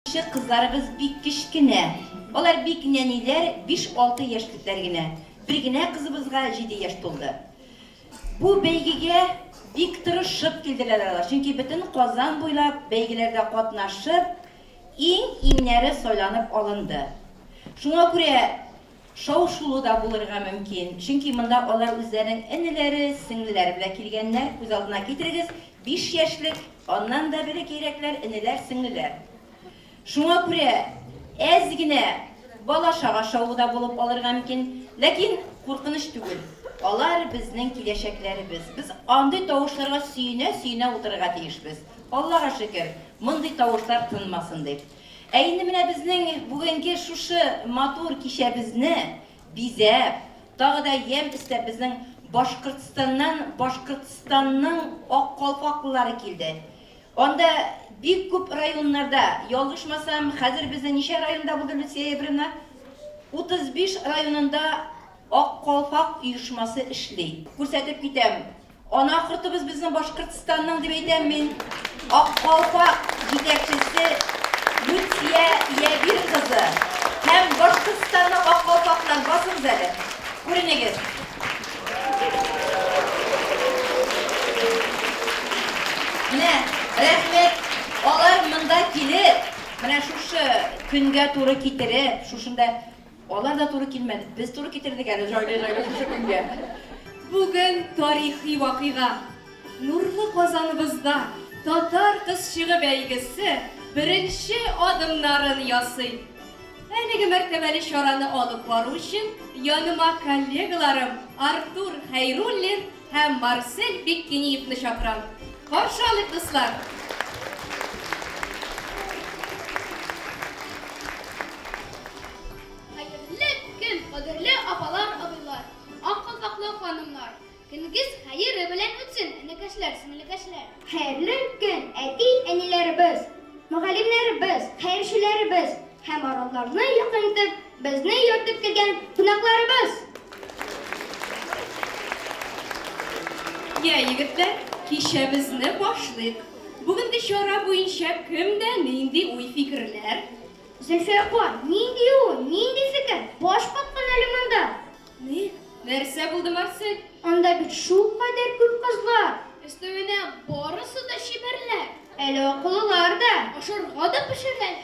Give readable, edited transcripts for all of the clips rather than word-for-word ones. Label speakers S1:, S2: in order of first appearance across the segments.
S1: Kızlarımız bir kişkine. Onlar bir neniler 5-6 yaşlıklar yine. Bir yine kızımızga 7 yaş oldu. Bu beygige bir tırışıp geldiler. Çünkü bütün Kazan boylap beygilerde katnaşıp inleri söylenip alındı. Şuna göre şov-şulu da bulurga mümkün. Çünkü bunda onlar üzerinin enileri, singlileri bile kelgenler göz aldına getiririz. 5 yaşlık, ondan da bile gerekler, eniler, singliler. Şuna göre ezgine balaşağa şovu da bulup alırga mümkün. Lakin korkunç değil. Onlar bizning kelешекlerimiz. Biz anday tavuşlarga suyuna o'tirga tegishmiz. Allohga shukr, bunday tavuşlar tinmasin deb. Endi mana bizning bugungi shu motor kishamizni bizab, tag'da yem istab bizning Boshqirdistonning oq qalpoqlari keldi. Onda büyük ko'p rayonlarda, yolg'ishmasam, hozir bizning necha rayonda bo'ldi Lutsiya 35 rayonunda Oq Qalpoq uyushmasi ishlaydi. Ko'rsatib ketaman. Ona xurtimiz bizning Boshqirdistonning deb aytaman men. Oq Qalpoq yetakchisi Lutsiya Yabir qizi. Ham Boshqirdistonning Oq Qalpoqlar bosimzadi. Ko'ringiz. Mana rahmat. Olar munda kelib, mana shu kunga to'g'ri ketirib, shunda Onlar da to'g'ri kelmadi. Biz to'g'ri ketirdik hali joylar shu kunga.
S2: Bugun tarixiy voqea. Nurli Qozonimizda Tatar qizchig'i baygisi birinchi odimlarini yasay. Ayniga martabali shorani olib boruv uchun yonima kollegalarim Artur Xayrullin ham Marsel Bekkeniyevni chaqiraman. Qarshi oling do'stlar.
S3: Qadrli apalar, abilar, oq qalpoqli xonimlar, kuningiz xayri bilan o'tsin, inakashlar, singlikashlar.
S4: Xayrli kun, anilarimiz, muallimlarimiz, xayrchilarimiz, ham orollarni yaqinitib, bizni yotib kelgan qo'noqlarimiz.
S2: Ya yigitlar, kishamizni boshlaylik. Bugun ishora bo'yicha kimda nindi uy fikrlar?
S4: Zulfiqor, nindi fikr, bosh qotgan alimanda.
S2: Ne? Narsa bo'ldi Marsel?
S4: Unda bir shu qadar ko'p qizlar.
S3: Üstüne borisi da shiberlar.
S4: Elo qullarda,
S3: Oshirg'oda pishirlar.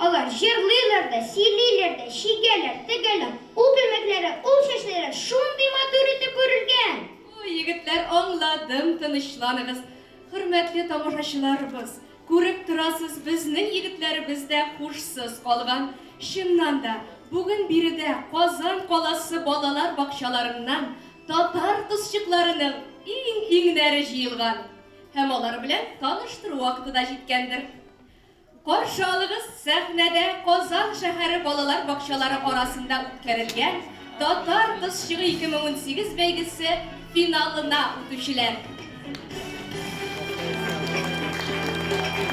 S4: ular jirlilarda, siylilarda, shigalar, tegalar, u bilmaklari, u shashlar shunday motor etib ko'rilgan.
S2: O yigitlar, angladim, tinchlanig'iz. Hurmatli tomoshachilarimiz, ko'rib turasiz, bizning yigitlarimizda xushsiz qolgan. Shundan bugun birida Qozon qalasi bolalar bog'chalaridan Tatar qizchiqlarining eng yig'ilgan. Ham ular bilan tanishtiruv vaqtida yetgandir. Qarshi oling'iz sahnada Qozon shahar bolalar bog'chalari orasida o'tkazilgan Tatar qizchig'i 2018 baygisi finalina o'tuvchilar.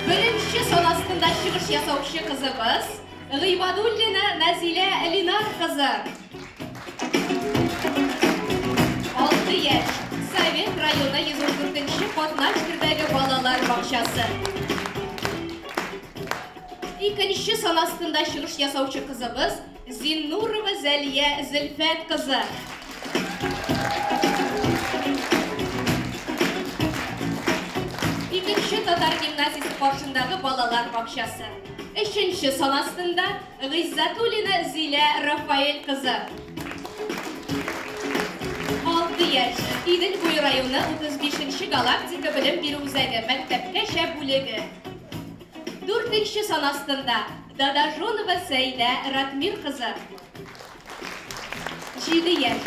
S2: Birinchi sonasında çıkış yasavchi qizimiz G'iybadullina Nazila Alinar qizi. 6 yaş, Sovet rayoni 114-Qatnashtirdagi bolalar bog'chasi. İkinci sonasında çıkış yasavchi qizimiz Zinnurova Zaliya Zilfat qizi. İkinci Tatar gimnaziyasi qarshidagi bolalar bog'chasi. Üçüncü sonasında G'izzatulina Zila Rafael qizi. 6 yaş, Idilbo'y rayoni 35 Galaktika bilim beruvzagi maktabgacha bo'lagi. 4 sonasında Dadajonova Sayla Ratmir qizi. 7 yaş,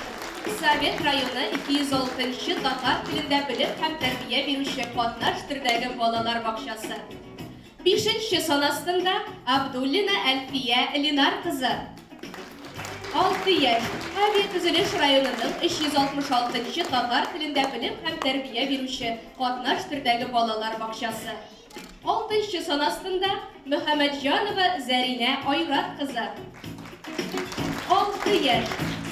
S2: Sovet rayoni 206 Tatar tilida bilim ham tarbiya beruvchi Qatnashtirdagi bolalar bog'chasi. 5 sonasında Abdullina Alfiya Linar qizi. 6 yaş, Aviya tuzilish rayonining 366 Tatar tilida bilim ham tarbiya beruvchi Qatnashtirdagi bolalar bog'chasi. 6 sonasında Muhammadjonova Zarina Oyrat qizi. 6 yaş,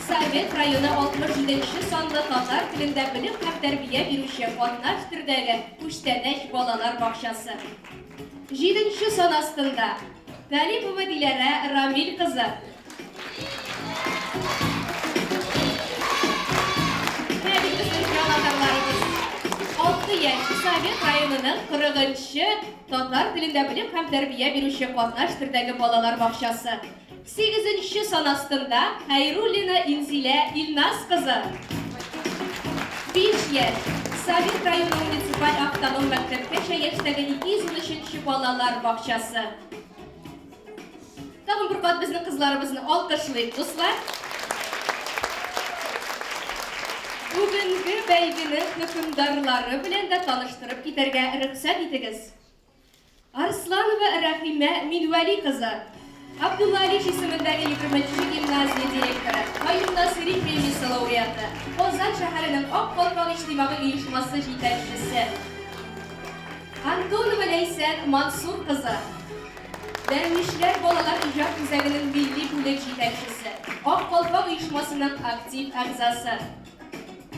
S2: Sovet rayoni 67 sonli Tatar tilida bilim ham tarbiya beruvchi Qatnashtirdagi Pushtanash bolalar bog'chasi. 7 sonasında Галипова Диләрә Рамил кызы. Совет районының 40-нчы татар телендә белем һәм тәрбия бирүче катнаш төрдәге балалар бакчасы. 8-нчы санастында Хайруллина Инзилә Илназ кызы. 5 яшь. Совет районы муниципаль автоном мәктәпкәчә яшьтәге 213-нчы балалар бакчасы. Тагын бер кат безнең кызларыбызны алкышлыйк, дуслар. Бүгенге бәйгенең хөкемдарлары белән дә таныштырып китәргә рөхсәт итегез. Арсланова Рәхимә Минвәли кызы, Абдулла Алиш исемендәге 20-нчы гимназия директоры, Каюм Насыйри премиясе лауреаты, Казан шәһәренең Ак Калфак иҗтимагый оешмасы җитәкчесе. Антонова Ләйсән Мансур кызы, Дәрвишләр балалар иҗат үзәгенең милли бүлек җитәкчесе, Ак Калфак оешмасының актив әгъзасы.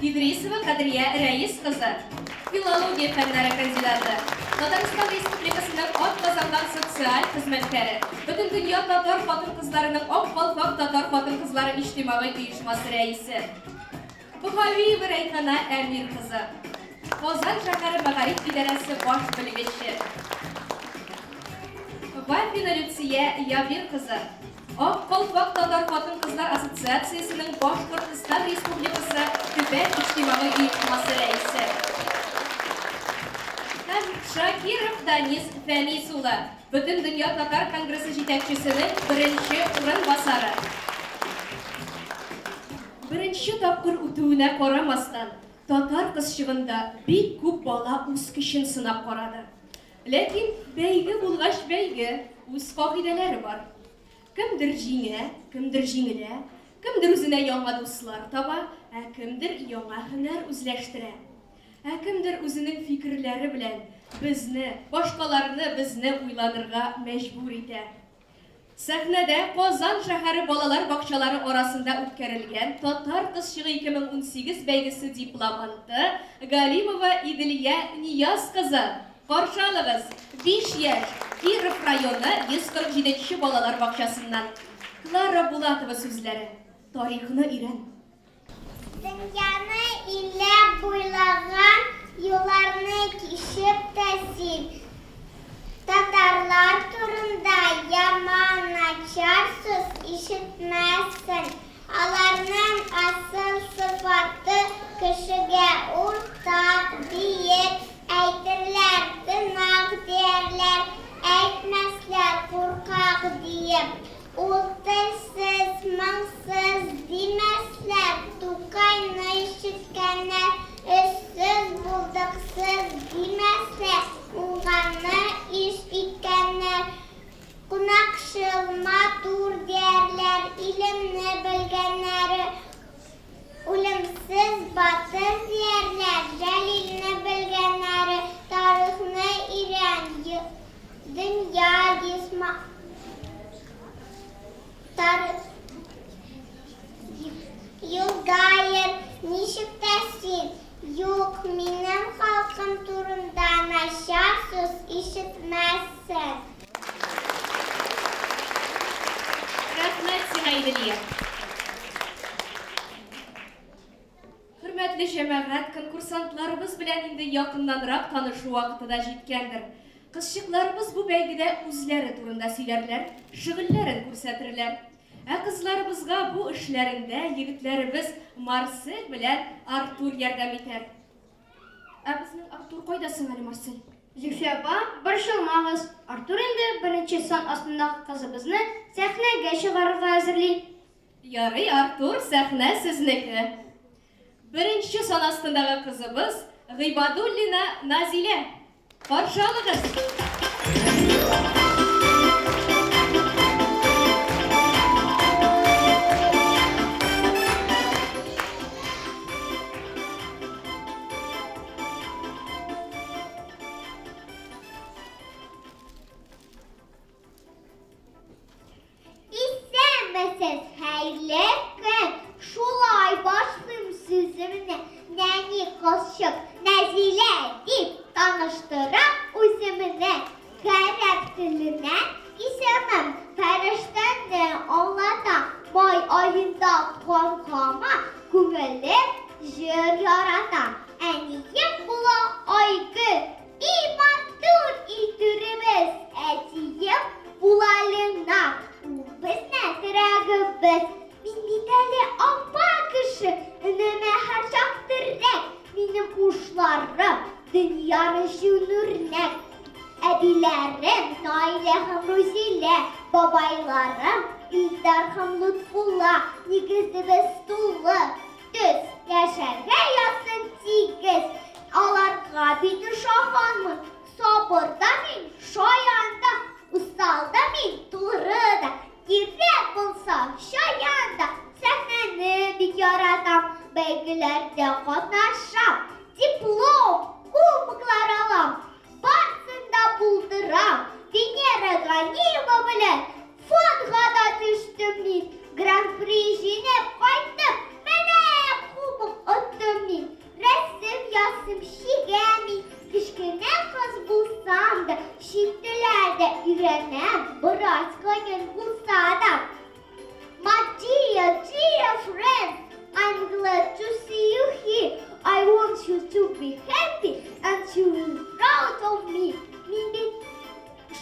S2: Идрисова Кадрия Рәис кызы, филология фәннәре кандидаты, Татарстан Республикасының атказанган социаль хезмәткәре, Бөтен дөнья татар хатын-кызларының Ак Калфак татар хатын-кызлары иҗтимагый оешмасы рәисе. Бухавиева Рәйхана Әмир кызы, Казан шәһәре мәгариф идарәсе баш белгече. Вафина Люция Ябир кызы, Ак Калфак татар хатын-кызлар ассоциациясының Башкортстан Республикасы төбәк иҗтимагый оешмасы рәисе. Шакиров Данис Фәнис улы, Бөтен дөнья татар конгрессы җитәкчесенең 1-нче урынбасары. 1-нче тапкыр үтүенә карамастан, татар кызчыгында бик күп бала үз көчен сынап карады. Ләкин бәйге булгач бәйге, үз кагыйдәләре бар. Кемдер җиңә, кемдер җиңелә, кемдер үзенә яңа дуслар таба, кемдер яңа һөнәр үзләштерә. Кемдер үзенең фикерләре белән безне, башкаларны безне уйланырга мәҗбүр итә. Сәхнәдә Казан шәһәре балалар бакчалары арасында үткәрелгән Татар кызчыгы 2018 бәйгесе дипломанты Галимова Иделия Нияз кызы. Каршы алыгыз, 5 яшь, Киров районы 147-нче балалар бакчасыннан. Клара Булатова сүзләре. Тарихны өйрән.
S4: Дөньяны илләп буйлаган юлларны кишеп тә син. Татарлар турында яман начар сүз ишетмәссең. Аларның асыл сыфаты кешегә уртак диеп әйтерләр, тынак диярләр, әйтмәсләр куркак диеп. Ул телсез, моңсыз димәсләр, Тукайны ишеткәннәр, эшсез, булдыксыз димәсләр, уңганны иш иткәннәр, кунакчыл, матур диярләр, илемне белгәннәре, үлемсез, батыр диярләр, җәлилне белгәннәре, тарихны өйрән, дөнья Юлдайыр, ничек тә син, юк, минем халкым турында начар сүз ишетмәссең.
S2: Рәхмәт сиңа, Иделия. Хөрмәтле җәмәгать, конкурсантларыбыз белән инде якыннанрак танышу вакыты да җиткәндер. Кызчыкларыбыз бу бәйгедә үзләре турында сөйләрләр, шөгыльләрен күрсәтерләр. Кызларыбызга бу эшләрендә егетләребез Марсель белән Артур ярдәм итәр. Безнең Артур кайда соң әле, Марсель?
S4: Зөлфия апа, борчылмагыз. Артур инде 1-нче сан астындагы кызыбызны сәхнәгә чыгарырга әзерли.
S2: Ярый, Артур, сәхнә сезнеке. 1-нче сан астындагы кызыбыз Гыйбадуллина Назилә. Каршы алыгыз.
S4: Исәнмесез, хәерле көн. Шулай башлыйм сүземне. Нәни кызчык Назилә дип таныштырам үземне. җыр ярата. Әнием була Айгөл, и матур итүребез. Әтием була Лена, ул безнең терәгебез. Мин бит әле апа кеше, өнемә һәрчак терәк. Минем ушларым дөньяны җүнүрнәк. Әбиләрем Наилә һәм Рузилә, бабайларым Илдар һәм Лутфулла. Нигезебез тулы, төз, яшәргә ясын тигез. Аларга бит ышанмын, сабырда мин шаянда, усалда мин турыда. Кирәк булса шаянда, сәхнәне бик яратам, бәйгеләрдә катнашам, диплом, кубоклар алам, барсында булдырам. Венера Ганиева белән фонга да төштем мин, гран-при җиңеп кайттым, менә кубок оттым мин. Рәсем ясым шигәми, кечкенә кыз булсам да, чит телләрдә өйрәнәм, бераз кыен булса да. My dear friend, I'm glad to see you here. I want you to be happy and to be proud of me. Мин бит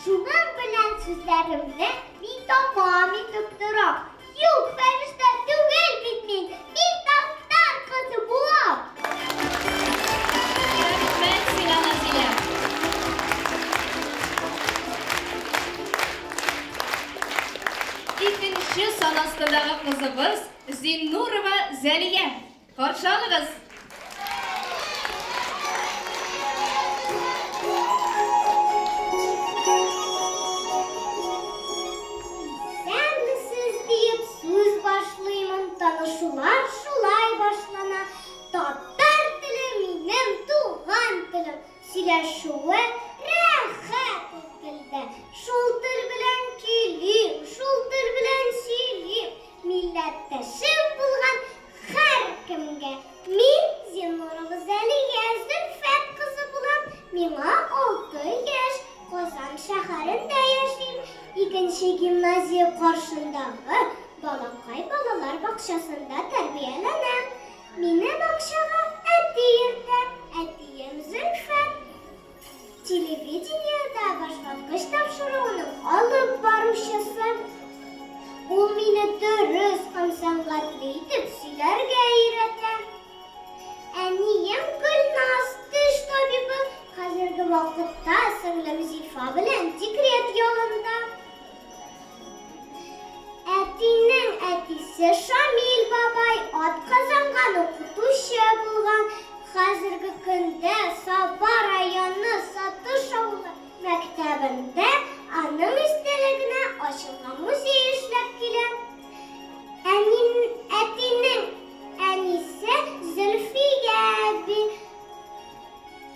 S4: шуның белән сүзләремне мин тамамый тоттырам. Юк, фәрештә түгел бит мин тактар кызы булам.
S2: Рәхмәт сиңа, Назилә. Икенче сан астындагы кызыбыз Зиннурова Зәлия. Каршы алыгыз.
S4: Сәнмесез диеп сүз башлыймын, танышулар шулай башлана. Татар теле минем туган телем, сөйләшүе рәхәт телдә. Шул тел белән көйлим, шул тел белән сөйлим. Милләттәшем булган һәркемгә. Мин Зиннурова Зәлия Зөлфәт кызы булам. Миңа 6 яшь, Казан шәһәрендә яшим. 2нче гимназия каршындагы балакай балалар бакчасында тәрбияләнәм. Мине бакчага әти йөртә, әтием Зөлфәт. Телевидениедә башкарткыч тапшыруының алып баручысы. Ул мине дөрес һәм сәнгатьле итеп сөйләргә өйрәтә. Әнием Гөлназ теш табибы, хәзерге вакытта сеңлем Зифа белән декрет ялында. Әтинең әтисе Шамил бабай атказанган укытучы булган. Хәзерге көндә Саба районы Сатыш авылы мәктәбендә аның истәлегенә ачылган музей эшләп килә. Әтинең әнисе Зөлфия әби,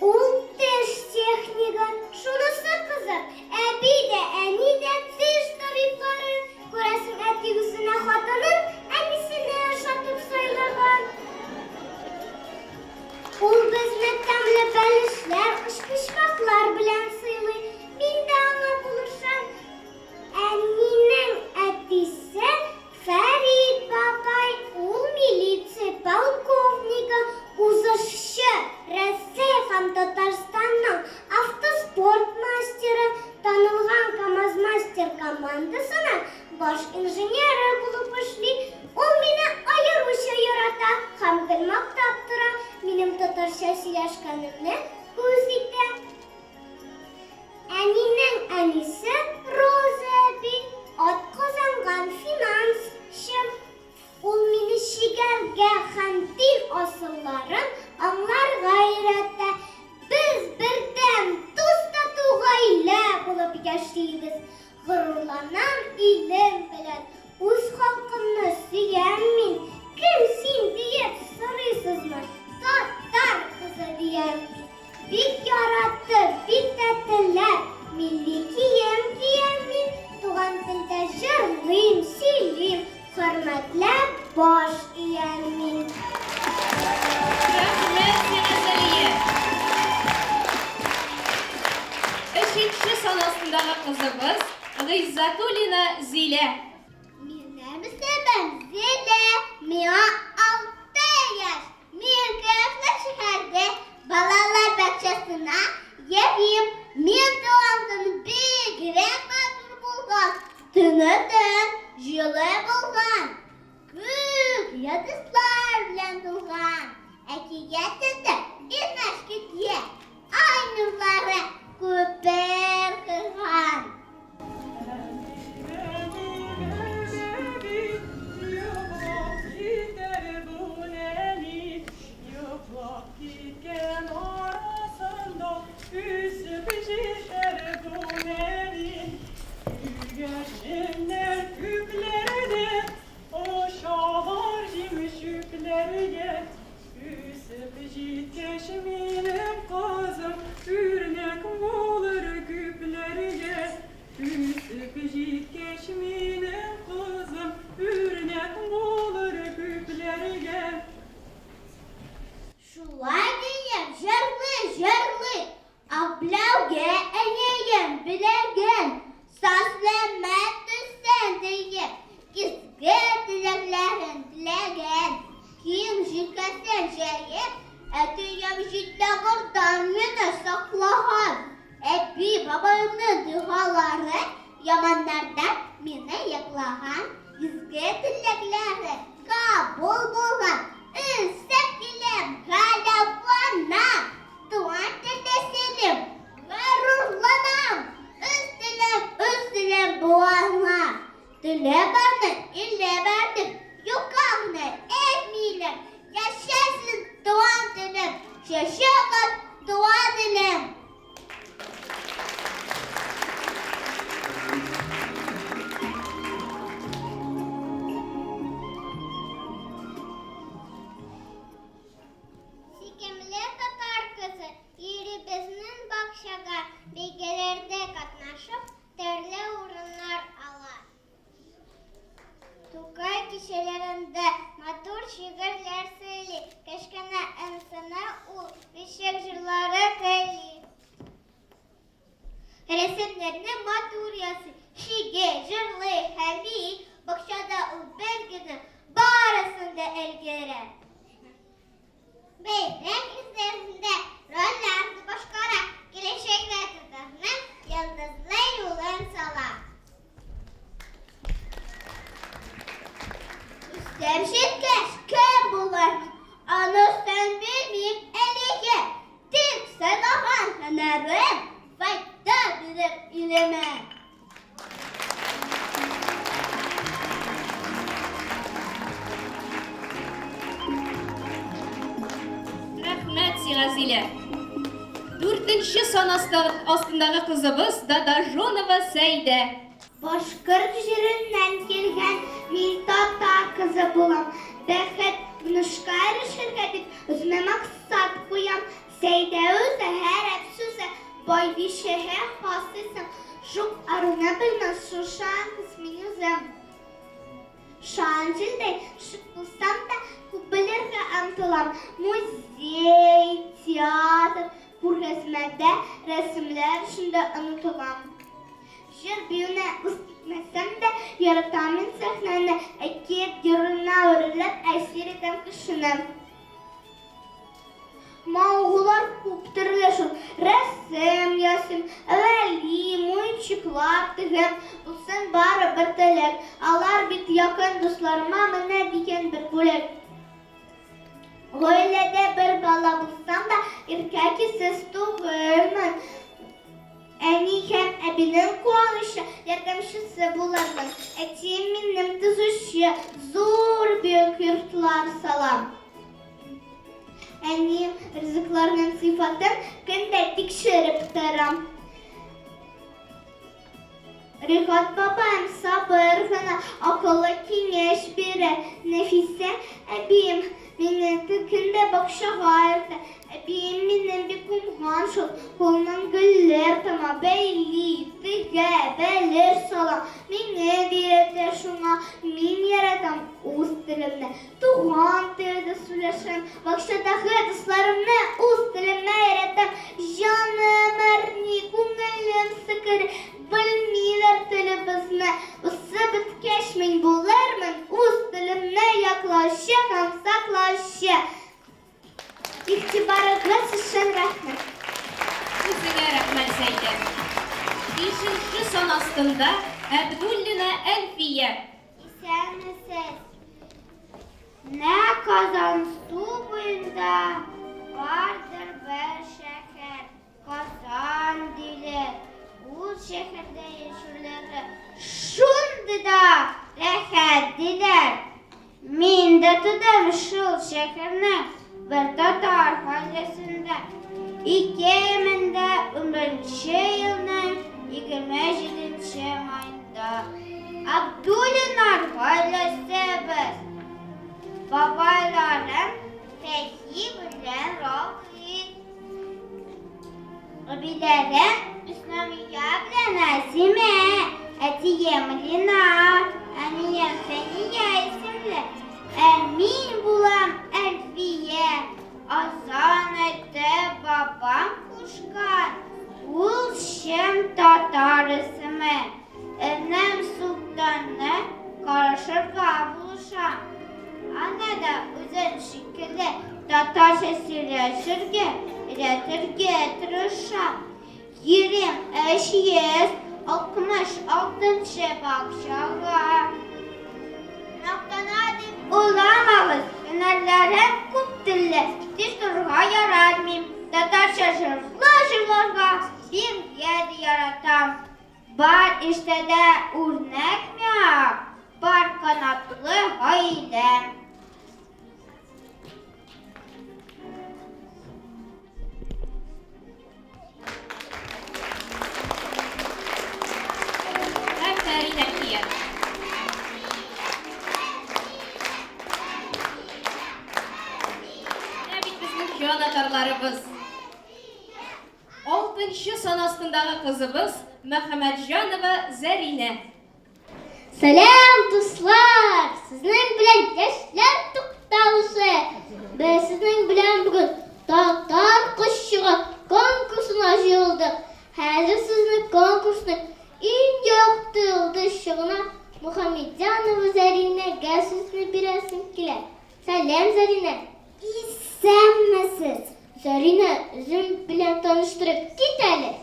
S4: ул теш технигы, шунысы кызык. Әби дә, әни дә теш табиблары. Күрәсең, әти үзенә хатынын әнисенә ошатып сайлаган. Ул безне тәмле бәлешләр, ышкычмаклар белән сыйлый. Мин дә аңа булышам. Әнинең әтисе Фәрит бабай, ул милиция полковнигы, узышчы, Рәсәй һәм Татарстанның автоспорт мастеры, танылган КамАЗ-мастер командасының баш инженеры булып эшли. Ул мине аеруча ярата һәм гел мактап тора. Минем татарча сөйләшкәнемне күз итә. Әнинең әнисе Роза әби, атказанган финансчы. Ул мине шигәргә һәм дин асылларын аңларга өйрәтә. Без бердәм дуста гаилә булып яшибез. Горурланам илем белән, үз халкымны сөям мин. Кем син диеп сорыйсызмы? Татар кызы диям. Бик яратып, бик тәтеләп, милли кием киям мин. Туган телдә җырлыйм, сөйлим, хөрмәтләп баш иям мин.
S2: Рәхмәт сиңа, Зәлия. 3нче сан астындагы кызыбыз Гыйззатуллина Зилә.
S4: Минем исемем Зилә, миңа 6 яшь. Мен Кыяфлы шәһәрдә балалар бакчасына йөрим. Мен туган көн бигрәк матур булган. Төне төн җылы булган. Күк йолдызлар белән тулган. Әкиятендә инәшкетә ай нурлары күпер кырган.
S5: Keşminim kızım, ürnek olur küplerge. Üsüp keşminim kızım, ürnek olur küplerge.
S4: Шулай дiyem, жырлы, аблауге әйем білеген, саслама түссен дiyem, кизге тілеклерін тілеген, ким жикасен жайып, әтüyem житті құрдан мені сақлаған, әбі бабайымның дұғалары, ямандардан мені яклаған, кизге тілеклері қабыл болған, Ünsep dilim, galavanam, tuan tedeselim, garurlanam, üz dilim boğazlam, dile bana ille verdim, yukarını etmeyelim, yaşasın tuan dilim, şaşırın tuan dilim. Sikimli Tatar kızı yeribiznin bakşaga bilgilerde katnaşıp terli urunlar alar. Tukay kişilerinde matur şiirler söyle, keşkene ensene ul, bişek jırları kayli. Resimlerini matur yası, şige, jırlı, hemi, bakşada ul belgini, barısında elgere. Beyren üzerinde rollerini başkarak gelecekler tutanı yıldızlı yolun sala. Üstemşitkeş kör bularını anustan bilmeyip eliye. Dik sen ahan hınarım fayda bilir ilime.
S2: Рәхмәт сиңа Зилә. 4-нче сан астындагы кызыбыз Дадажонова Сәйдә.
S4: Башкорт җиреннән килгән мин татар кызы булам. Бәхет нушка эрешергә дип үземә максат куям. Сәйдә үзе һәр әфсүзе бай бишеһе хасысын. Шук арына белмәс шушан исмин үзем. Шанҗылдай шук булсам да күп белергә омтылам. Музей, театр, күргәзмәдә рәсемләр шунда онытылам. Жыр биюне үстмәсәм дә яратамын сәхнәне, әкият героена үрелеп әсир итәм кешене. Маугулар күп төрле шул, рәсем ясыйм, әвәлим, уенчыклар тегәм, булсын бары бер теләк. Алар бит якын дусларыма менә дигән бер бүләк. Гаиләдә бер бала булсам да, иркәкисез түгелмен. Әни һәм әбинең куанышы ярдәмчесе булармын. Әтием минем төзүче, зур бөек йортлар салам. Әнием ризыкларның сыйфатын көндә тикшереп торам. Рихат бабам сабыр гына, акыллы киңәш бирә. Нәфисә әбием мине көндә бакчага йөртә. Әбием минем бик уңган шул, кулынан гөлләр тама бәйли, тегә, бәлеш сала. Мине бирә шуңа, мин яратам үз телемне. Туган телдә сөйләшәм, бакчадагы дусларымны үз телемә яратам. Җаным әрни, күңелем сыкыр, белмиләр телебезне. Үсеп беткәч мин булырмын, үз телемне яклаучы һәм саклаучы. İhtibarınız için rahmet.
S2: Үзеңә рәхмәт Сәйдә. 5-нче сан астында Әбдуллина Әлфия.
S4: İstemsiz. Ne Kazan su boyunda vardır bir şehir. Kazan dili. Bu şehirde yaşırları şundı da rehettiler. Min de tutam şu şehirne bir Tatar halesinde. 2011 yılının 27. ayında Abdülünar ailesi biz babalarım Fethi bilen Rafi abilerim Üslamiye bilen Azime Etiye Milina Aniye Feniye isimli Emin bulam Elfiye azan etti babam kuşkar Ul şem Tatar ismi Enem sultanı karışırga buluşan Anne de özel şekilde Tatar sesiyle iletirge tırışan 23-66 bakşağa Noktanadip olamamız Hünerlere kup dille Diş durga yaratmayayım Tatar şaşırlarga bir yer yaratam Var işte de örnek mi? Var kanatlı haydi.
S2: Әфәрин Әлфия. Бит безнең җан атарларыбыз. 6-нчы сан астындагы кызыбыз Мөхәммәтҗанова Зәринә.
S4: Selam dostlar. Sizin bilen yaşlar tuktavışı. Ben sizin bilen bugün Tatar kuşçuğa konkursuna yıldık. Hazır sizin konkursunun en yoktuldu şığına Muhammedcanova Zərine gel sözünü bilesin kiler. Selam Zərine. İstemsiz. Zərine üzüm bilen tanıştırıp gidelim.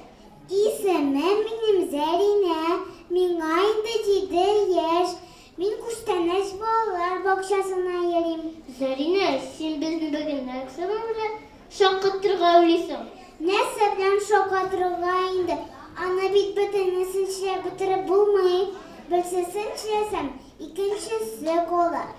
S4: İstemem benim Zərine. Min ayında 7 yaş. Min kuştanış bağlar bakşasına yerim. Zərine, sen bizni bugün nəqsəmə şoqatırğa öyleysin. Nəsə biləm şoqatırğa indi. Ana bit bütünüsün şile bitirip bulmayı. Bilsesin şilesem ikincisi olar.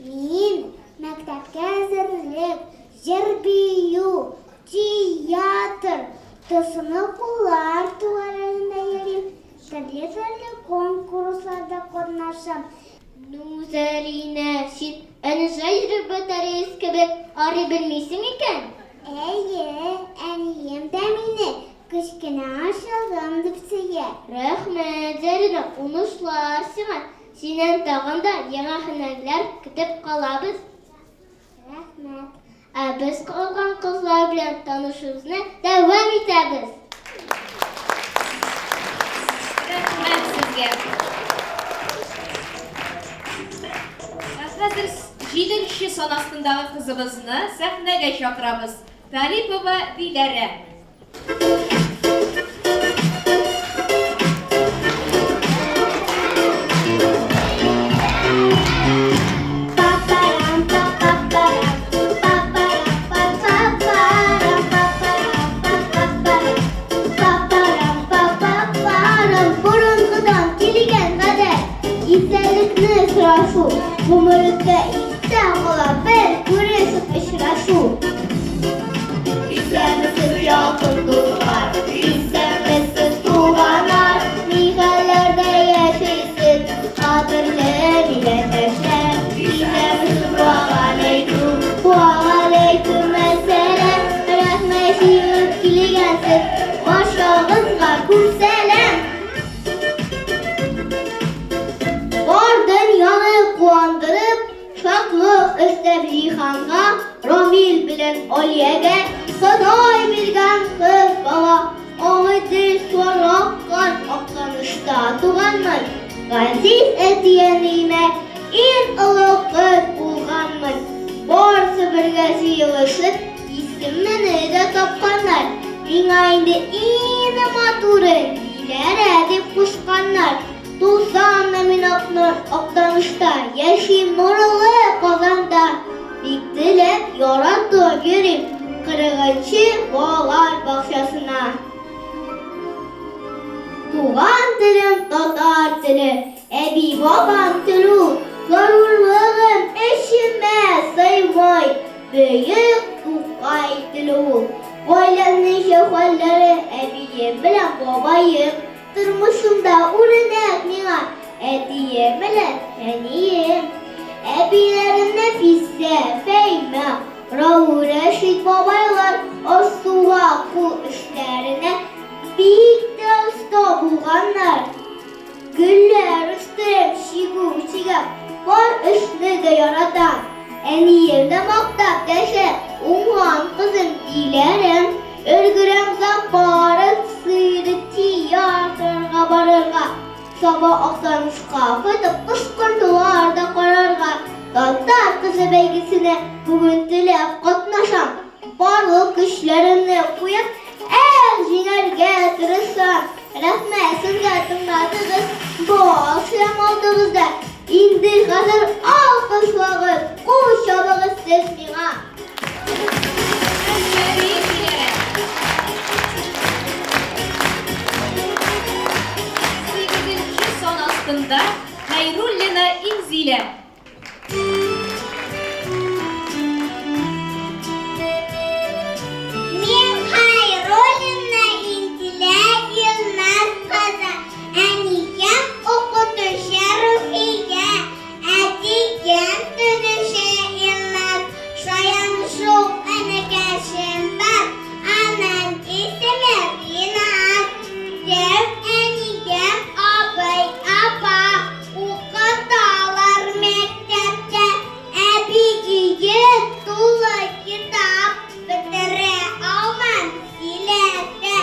S4: Min məktəbə hazırlık, jerbiyu, tiyatr, sınıflar tuvalarında yerim. Türlü konkurslarda konuşam. Zərine, sen əni jayr batarıyız gibi arı bilmeysin iken? Əniyem de meni kışkına aşıldım dipsiye. Rəhmət, Zərine, unuşlar sana. Senen tağında yana hünərlər kitip qalabız. Rəhmət. Biz qalğan qızlar bilen tanışımızına devam etəbiz.
S2: Рәхмәт сезгә. Хәзер 7-нче сан астындагы кызыбызны сәхнәгә чакырабыз. Талипова Диләрә.
S4: Umurda İstanbul'a bir kuruşup ışıraşu. İstemsiz yakın dostlar, istemsiz tuğanlar, miğallerde yaşaysın, adırlı bilenleşler. İstemsiz aleyküm esselam, rahmet yükkili gelsin, başağızlar kurselam. Var dünyanı kuandırıp, şaklı istebrihanğa, Ramil bilen Aliye'ge, Saday bilgen kız bala, Ahmet'dir sorakkan, Aklanışta tuğanmın, Gaziz etiyenliğine, en ılık kız bulganmın, Barsı bir gazi yılışıp, исемне de tapkanlar. Миңа инде иң матуры диләр дип кушканнар. 90 мин Актанышта яшим нурлы Казанда. Бик теләп яратып йөрим 40-нчы балалар бакчасына. Туган телем татар теле, әби бабам телү, зарурлыгым эшемә сыймай, бөек Тукай телү. Гаиләмнең хәлләре әбием белән бабаем, тормышымда үрнәк миңа әтием белән әнием. Әбиләрем Нәфисә, Фәймә, Рауф, Рәшит бабайлар астуга кул эшләренә бик тә оста булганнар. Гөлләр үстереп чигүчегә бар эшне дә ярата. Әнием дә мактап дәшә, уңган кызым диләрем. Өлгерәм запары сыйды театрга барырга. Саба Актанышка кайтып кышкырдылар да карарга. Татар кызы бәйгесенә бүген теләп катнашам. Барлык көчләремне куеп, җиңәргә тырышам. Рәхмәт сезгә тыңладыгыз. Баш ямалдыгызда. Инде хәзер алкышлагыз, кул чабыгыз сез миңа.
S2: Son astında Hayrullina İnzile.
S4: Мен Хайруллина Инзилә Йылмаз кызы. Әнием укытучы Руфия, әтием төзүче Йылмаз. Шаян шул энекәшем бар, аның исеме Ринат. Дәү әнигем абый, апа, укыталар мәктәптә. Әби өйгә тулы китап, бетерә алмам силәтә.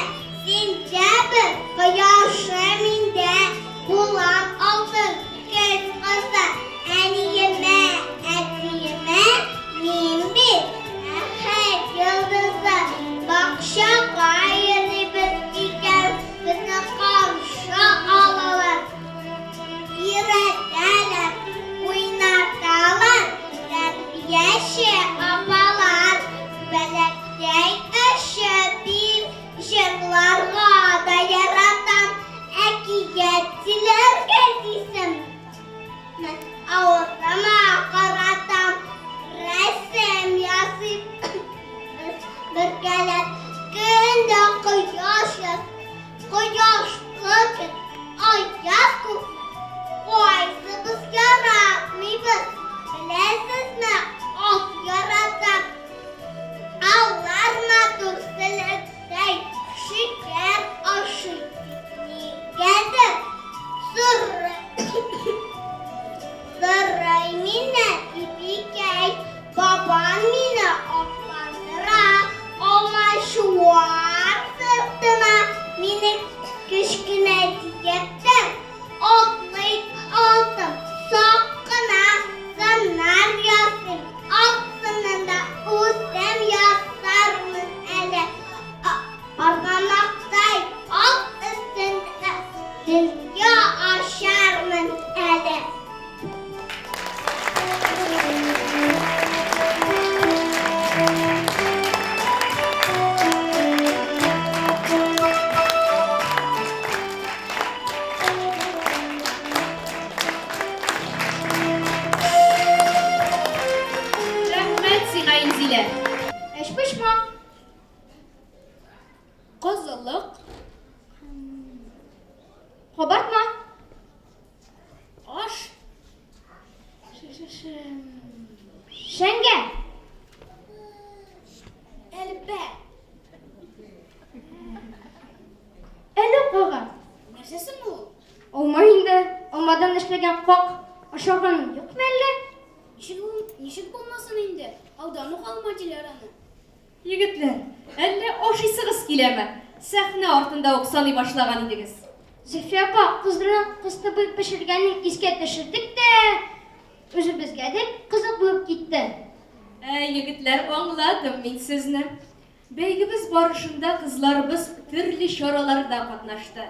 S4: Сентябрь кояшы миндә, булам алтын көз кызы. Әниемә, әтиемә мин бит әхәт йылдызы. Бакчага йөрибез икән, безне каршы алалар. Өйрәтәләр, уйнаталар, тәрбияче апалар. Бәләктәй әшәбим, җырларга да яратам. Әкиятчеләргә дисем, мен авызыма каратам. Рәсем ясыйм, бергәләп көндә кояш яз. Кояшлы көн, аяз күк. Кайсыбыз яратмыйбыз, беләсезме, ак яратам. Алар матур селектәй, шикәр ашый. Нигәдер сорый мине ипикәй, бабам мине атландыра. Алмачуар сыртыма мине кечкенә диектән атлый алтым. Сак кына сыннар ясыйм, ак сынында үсем ясармын әле. Аргамактай ак өстендә дөнья ашармын әле.
S2: Rahmet size İnzile.
S3: Эш пошма. Кызылык. Кабартма. Аш. Шәңгә. Әлбә. Әле кага. Нәрсәсе бу? Алма инде. Алмадан эшләгән как ашаган юкмы әллә? Ничек булмасын инде? Аудан ук алма диләр аны.
S2: Егетлер, әллә ашыйсыгыз киләме? Сәхнә артында ук саный башлаган идегез.
S3: Зөфия апа, кызның кыстыбый пешергәнен искә төшердек тә, үзебезгә дә кызык булып китте.
S2: Егетләр, аңладым мин сезне. Бәйгебез барышында кызларыбыз төрле чараларда катнашты.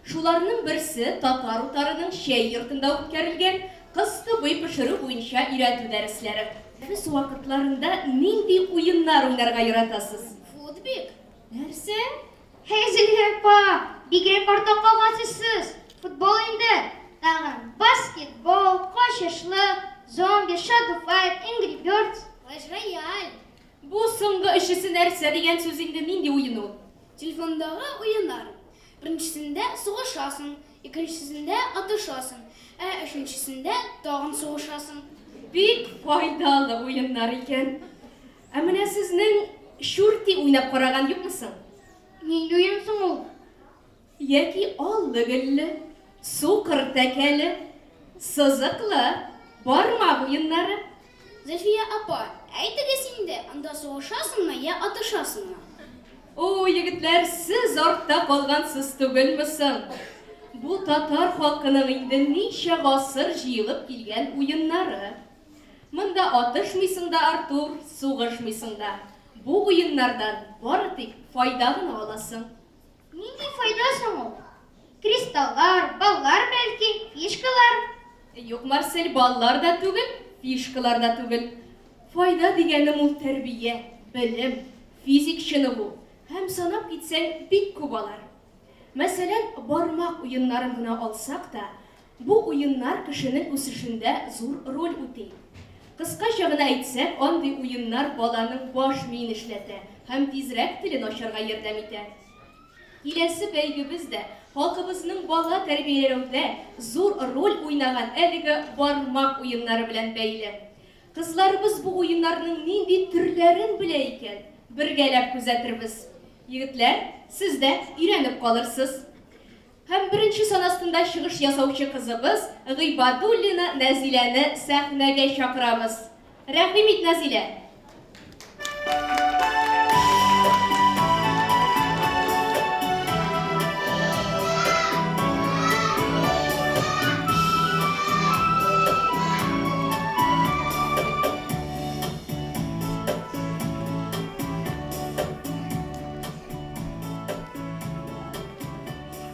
S2: Шуларның берсе татар утарының чәй йортында үткәрелгән кысты буй пешерү буенча өйрәтү дәресләре. Без вакытларында нинди уеннар уйнарга яратасыз?
S3: Футбик.
S2: Нәрсә?
S3: Хәзелгә бигрәк артта калгансыз. Футбол инде. Тагын баскетбол, качышлык, зомби, shadow fight, Angry Birds. Рояль.
S2: Бу соңгы өчесе нәрсә дигән сүз инде нинди уен ул?
S3: Телефондагы уеннар. Беренчесендә сугышасың, икенчесендә атышасың, өченчесендә тагын сугышасың.
S2: Бик файдалы уеннар икән. Ә менә сезнең шурти уйнап караган юкмысың?
S3: Нинди уен соң ул?
S2: Яки аллы-гөлле, сукыр тәкәле, сызыклы, бармак уеннары?
S3: Зәфия апа, әйтегез инде, анда сугышасыңмы я атышасыңмы?
S2: О, егетләр, сез артта калгансыз түгелмесең? Бу татар халкының инде ничә гасыр җыелып килгән уеннары. Монда атышмыйсың да, Артур, сугышмыйсың да. Бу уеннардан бары тик файда гына аласың.
S3: Нинди файда соң ул? Кристаллар, баллар бәлки, фишкалар.
S2: Юк, Марсель, баллар да түгел, фишкалар да түгел. Файда дигәнем ул тәрбия, белем, физик чыныгу. Һәм санап китсәң бик күп алар. Мәсәлән, бармак уеннарын гына алсак та, бу уеннар кешенең үсешендә зур роль үти. Кыскача гына әйтсәк, андый уеннар баланың баш миен эшләтә һәм тизрәк телен ачарга ярдәм итә. Киләсе бәйгебездә халкыбызның бала тәрбияләүдә зур роль уйнаган әлеге бармак уеннары белән бәйле. Кызларыбыз бу уеннарның нинди төрләрен белә икән, бергәләп күзәтербез. Егетләр, сез дә өйрәнеп калырсыз. Һәм беренче сан астында чыгыш ясаучы кызыбыз Гыйбадуллина Нәзиләне сәхнәгә чакырабыз. Рәхим ит, Нәзилә.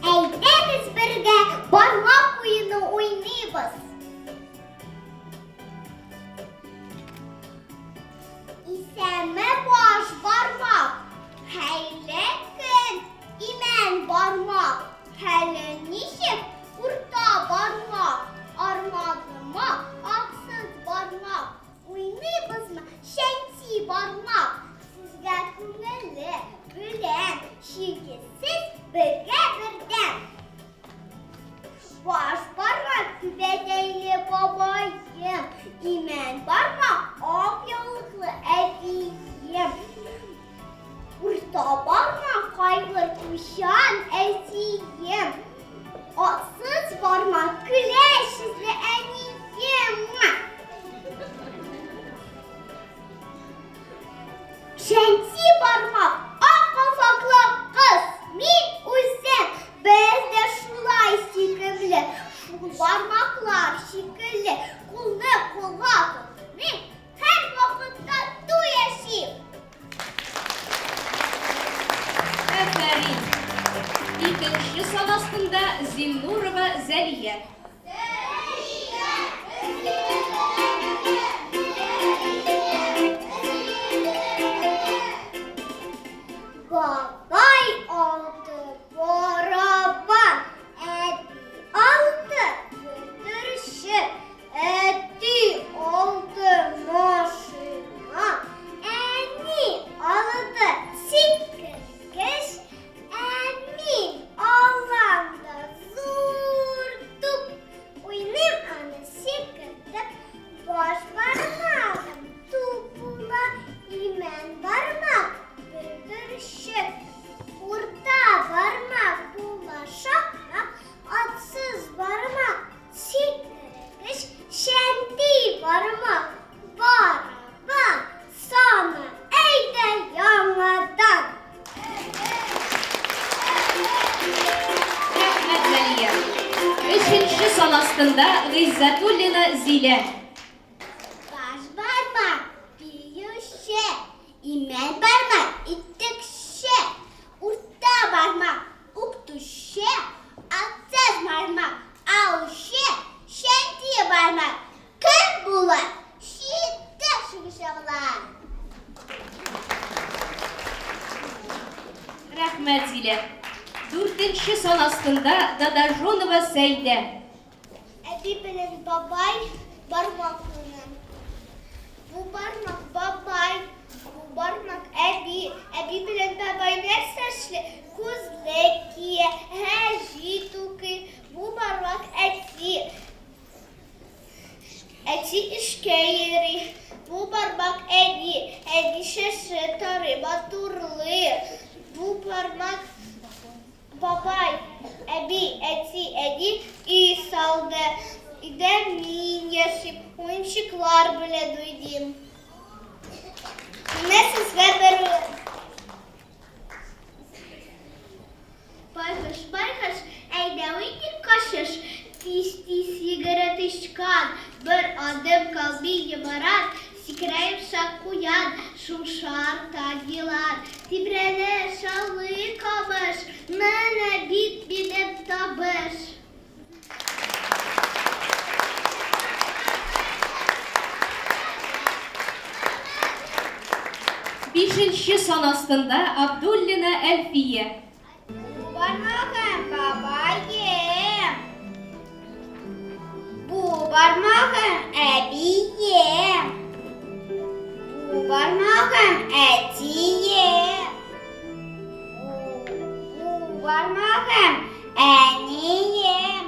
S4: Әйдәгез бергә бармак уены уйныйбыз. Исәме баш бармак, хәйле көн, имән бармак, хәле ничек урта бармак, армадымы аксыз бармак, уйныйбызмы шәнси бармак, сезгә күңелле белән шигесез бергә бердән. Баш бармак күбәтәйле бабайым, имән бармак ак яулыклы әтием. Урта бармак кайгыр кучан әтием, аксыз бармак көләч йөзле әнием. Шәнси бармак ак кафаклы кыз, мин үзем, без дә шулай сикемле, шул бармаклар шикелле, кулны кулга тотмый, һәр вакытта туй яшим.
S2: Афәрин. Икенче сан астында Зиннурова Зәлия.
S4: Бабай алды барабан, әти алды бүлдірші, әти алды машина, әни алды сикіргіш, әмин алanda зур туп, уйным аны сикірдіп, баш бармағым тупула, имән бармақ, урта бармак булашакна, атсыз бармак, сикергеш, шәнти бармак, барабан, саны әйдә яңадан.
S2: Рәхмәт, Зәлия. Өченче сан астында Гыйззәтуллина Зилә.
S4: Баш бармак, биюш İmen parmak ittikşe, urta parmak uktuşe, atsız parmak avşe, şentiye parmak kır bular, şiitte şuşavlar.
S2: Rahmet Zile. 4-nче son astında Dadajonova Seyde.
S4: Ebi bilen babay parmakını. Bu parmak babay, bu parmak ebi. Ebi bilen babay nersaşlı kuzlekiye, her jituki. Bu parmak eti. Eti işkeyri. Bu parmak edi. Edi şaşıtarı baturlı. Bu parmak babay, ebi, eti, edi, saldı. Demin yaşıp oyuncaklar bile duydum. Nasıl veberim? Baykuş, baykuş, eyde uydur kaşış. Tis sigaret çıkan, bir adım kalbiye barar. Sikrayıp şakkuyan, şumşar tagilar. Tibrene şallı kamış, nene bit bidip tabış.
S2: 5-nче son astında Abdullina Elfiye.
S4: Bu parmağım babayım. Bu parmağım ebiyim. Bu parmağım etiyim. Bu parmağım eniyim.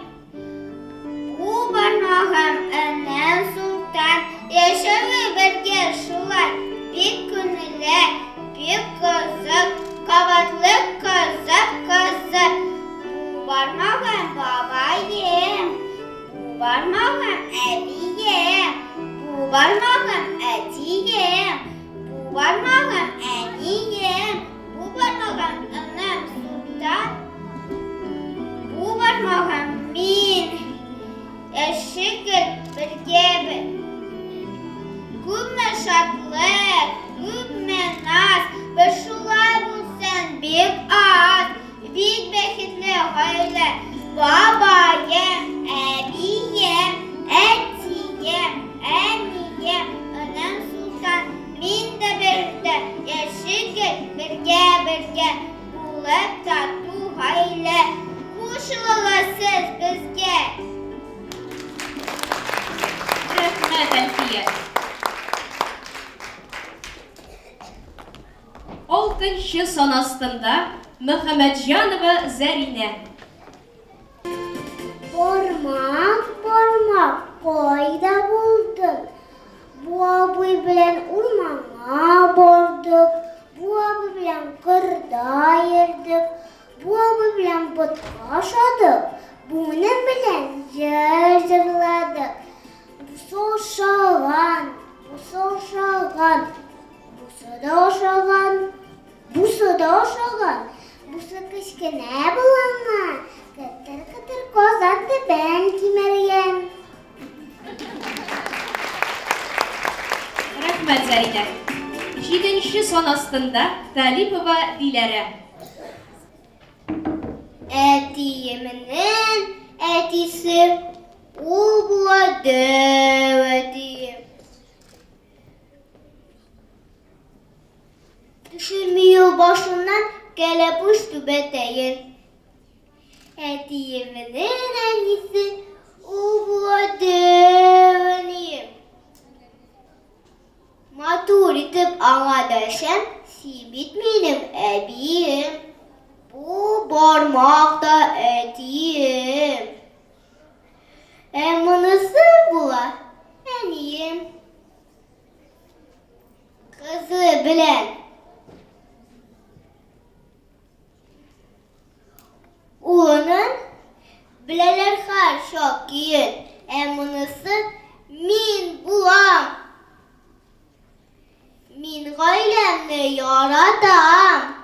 S4: Bu parmağım önen sultan. Yaşamı birge şulay. Bir gününe bir kızık, kavatlık kızık kızık. Bu parmağım babayım. Bu parmağım ebiyim. Bu parmağım etiyim. Bu parmağım eniyim. Bu parmağım önem sultan. Bu parmağım min. Eşikit bir gibi. Gümme şatlık, gümme naz. Beşulay bulsan bir az. Bir bekitli öyle. Babayım, ebiyim, etiyim, emiyim. Önem sultan, min de birde. Yaşıkit birge birge. Bulup tatlı hayle. Kuşulasız bizge.
S2: Rahmet Elfiye. 6-nче son astında Muhammedjanova Zarine.
S4: Bormak koyda buldum. Bu abi bilen ormana borduk. Bu abi bilen kırda yerdik. Bu abi bilen bıtka aşadık. Bunun bilen jırladık. Bu soşalan, bu soşalan. Bu suda oşalan, bu suda oşalan. Bu sıkışkı ne bulanma? Kıtır kıtır kozandı ben kimeriyen.
S2: Rahmet Zarine. 7-nче son astında Talipova Dilere.
S4: Etiyeminin etisi uladı etiyem. Düşürmüyor başından gelip uçtu beteyin. Etiyeminin etisi uladı etiyem. Matur itip anladışım, sibit benim ebiyim. Bu parmakta etiyim. Nasıl bular? Eniyim. Kızı bilen. Onun bileler her çok iyi. Nasıl min bulam. Min gaylemle yaratam.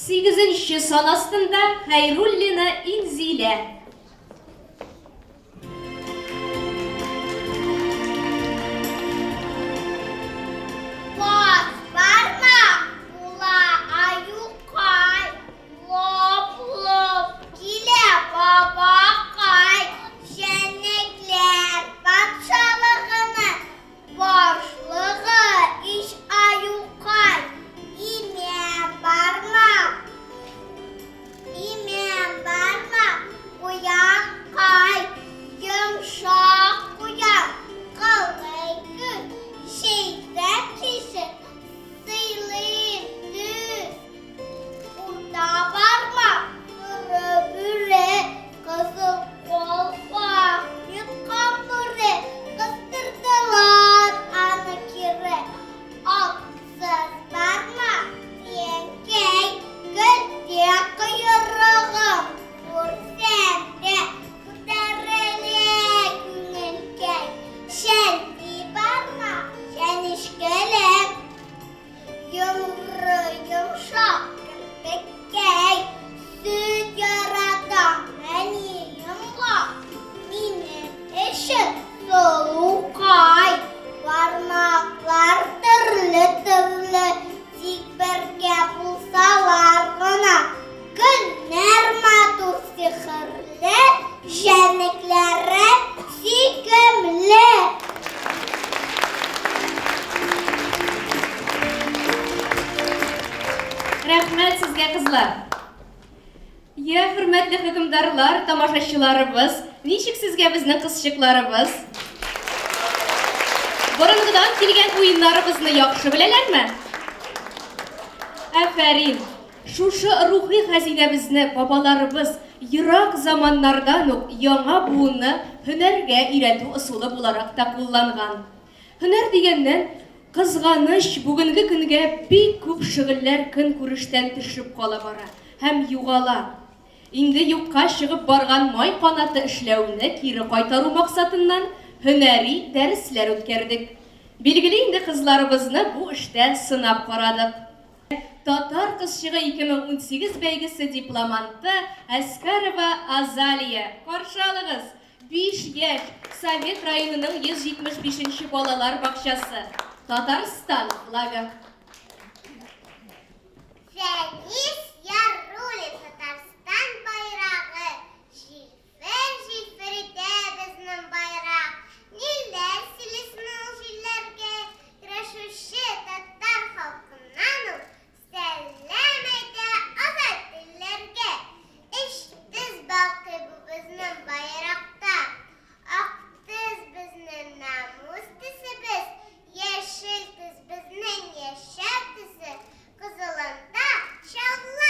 S2: 8-нче сан астында Хәйруллина Инзилә.
S4: Boz barma, bula ayuqay, lop kile babakay, şenlikler batşalığını, boşluğu iş ayuqay, imen barma, uyan kay, yumşak uyan, kılgay gün, şeyde kişi, sıylıyım düz. Burada varma, büre, kızıl kolpa, yıkan büre, kıstırdılar anı kire. Aksız varma, yenkey, gölge kıyırığım, vur sende, kudarele gününkey. Şendi barma, şenişkelem, yumru yumşak kirpikkey, süt yaratan beni yumla, benim eşim solukay, parmaklar türlü zikberge bulsalar gına, günler matur sihirli, şenliklere sikimli.
S2: Рәхмәт сезгә, кызлар. Я, хөрмәтле хөкемдарлар, тамашачыларыбыз, ничек сезгә безнең кызчыкларыбыз? Борынгыдан килгән уеннарыбызны яхшы беләләрме? Афәрин. Шушы рухи хәзинәбезне бабаларыбыз ерак заманнардан ук яңа буынны һөнәргә өйрәтү ысулы буларак та кулланган. Һөнәр дигәннән кызганыч бүгенге көнгә бик күп шөгыльләр көн күрештән төшеп кала бара һәм югала. Инде юкка чыгып барган май канаты эшләүне кире кайтару максатыннан һөнәри дәресләр үткәрдек. Билгеле инде кызларыбызны бу эштә сынап карадык. Татар кызчыгы 2018 бәйгесе дипломанты Әскәрова Азалия. Каршы алыгыз. 5 яшь, Совет районының 175-нче балалар бакчасы. Татарстан флагы.
S4: Фәнис ярули Татарстан байрағы, җилфер итә безнең байрак. Ниләр силесмел җилләргә, көрәшүче татар халкыннан ул сәлам әйтә азат телләргә. Эштез балкый бу безнең байракта, актыз безнең намус төсебез, яшел төс безнең яшәр төсе, кызылында чаллы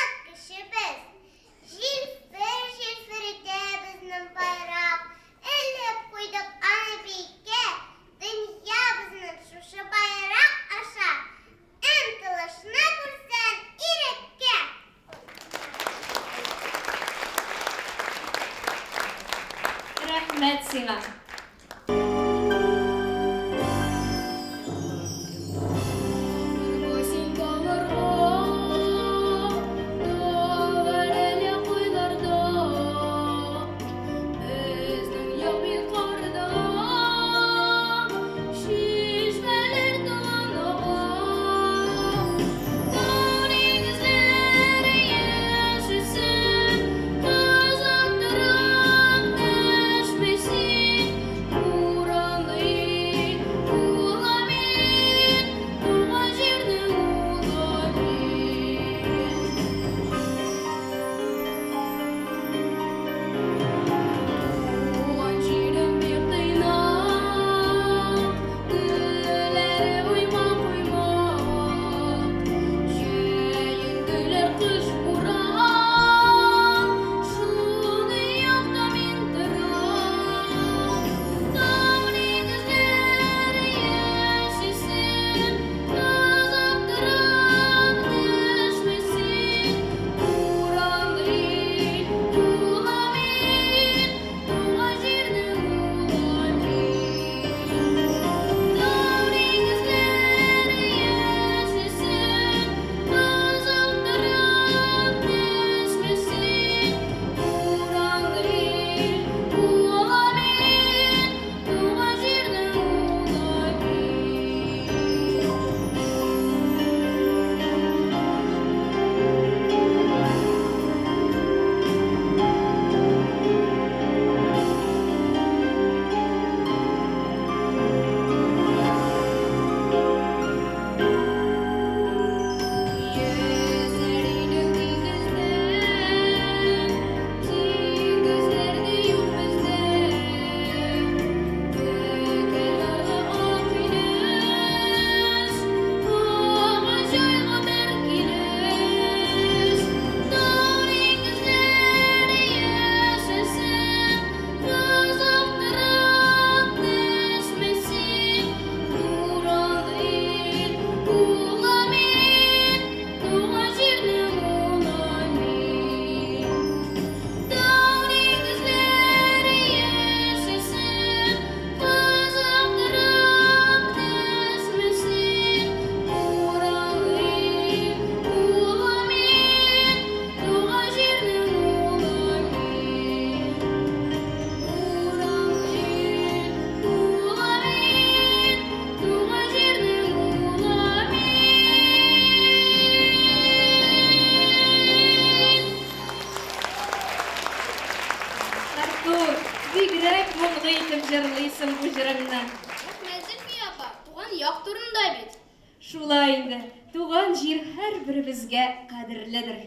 S3: яктырында бит.
S2: Шулай инде, туган җир һәрберебезгә кадерледер.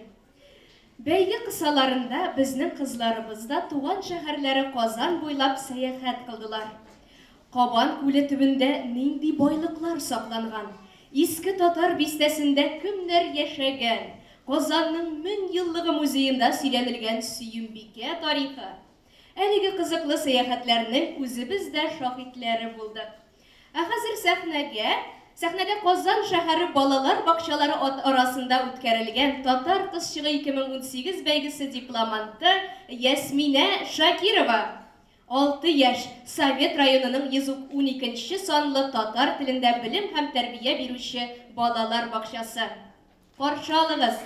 S2: Бәйге кысаларында безнең кызларыбыз да туган шәһәрләре Казан буйлап сәяхәт кылдылар. Кабан күле төбендә нинди байлыклар сакланган, иске татар бистәсендә кемнәр яшәгән, Казанның 1000 еллыгы музеенда сөйләнелгән Сөембикә тарихы. Әлеге кызыклы сәяхәтләрнең үзебез дә шаһитләре булдык. Ә хәзер сәхнәдә Казан шәһәре балалар бакчалары арасында үткәрелгән Татар кызчыгы 2018 бәйгесе дипломанты Ясминә Шакирова. 6 яшь, Совет районының 112 санлы татар телендә белем һәм тәрбия бирүче балалар бакчасы. Каршы алыгыз.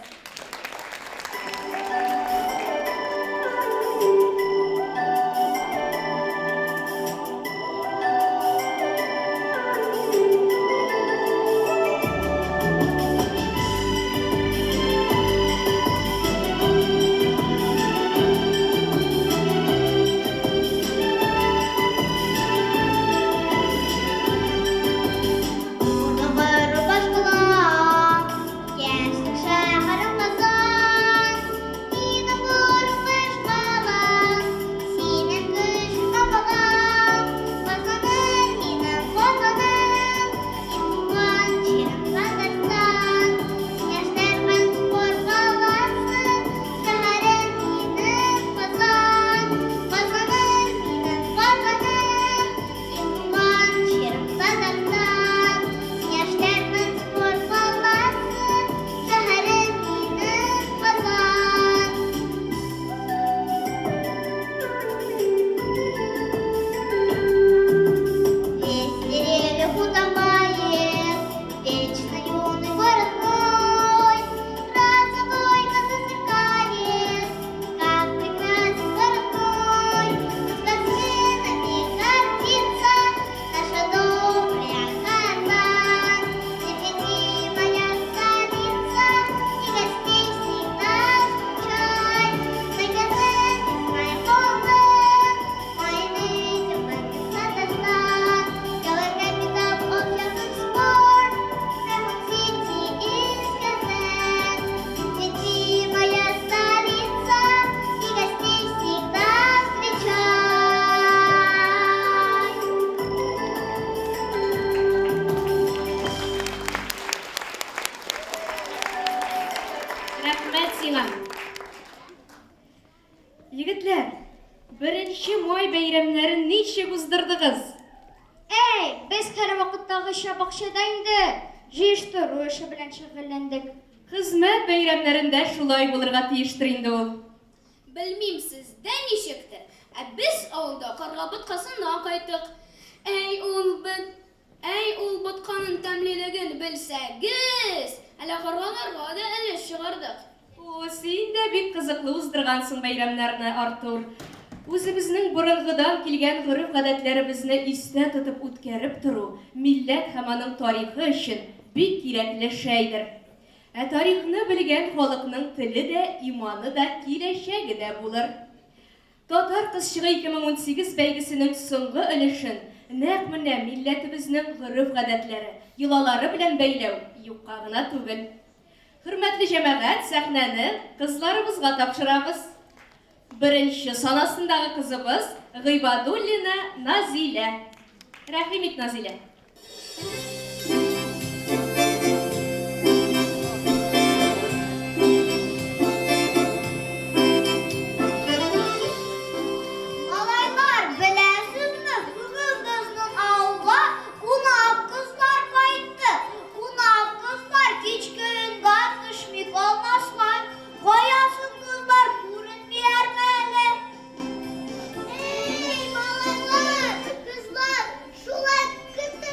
S2: Егетләр, 1 май бәйрәмнәрен ничек уздырдыгыз?
S3: Без һәр вакыттагыча бакчада инде җыештыру эше белән шөгыльләндек.
S2: Хезмәт бәйрәмнәрендә шулай булырга тиештер инде ул.
S3: Белмим сездә ничектер, без авылда карга боткасыннан кайттык. Ул ботканың тәмлелеген белсәгез, әле каргаларга да өлеш чыгардык.
S2: Син дә бик кызыклы уздыргансың бәйрәмнәрне, Артур. Үзебезнең борынгыдан килгән гореф-гадәтләребезне истә тотып үткәреп тору милләт һәм аның тарихы өчен бик кирәкле шәйдер. Ә тарихны белгән халыкның теле дә, иманы да, киләчәге дә булыр. Татар кызчыгы 2018 бәйгесенең соңгы өлешен нәкъ менә милләтебезнең гореф-гадәтләре, йолалары белән бәйләү юкка гына түгел. Хөрмәтле җәмәгать, сәхнәне кызларыбызга тапшырабыз. 1 санасындагы кызыбыз Гыйбадуллина Назилә. Рәхим ит, Назилә.
S4: Малайлар, беләсезме, бүген безнең авылга кунак кызлар кайтты. Кунак кызлар кичкә төшми калмаслар. Каясын кызлар күренмиләр әле. Малайлар, кызлар, шулай көтте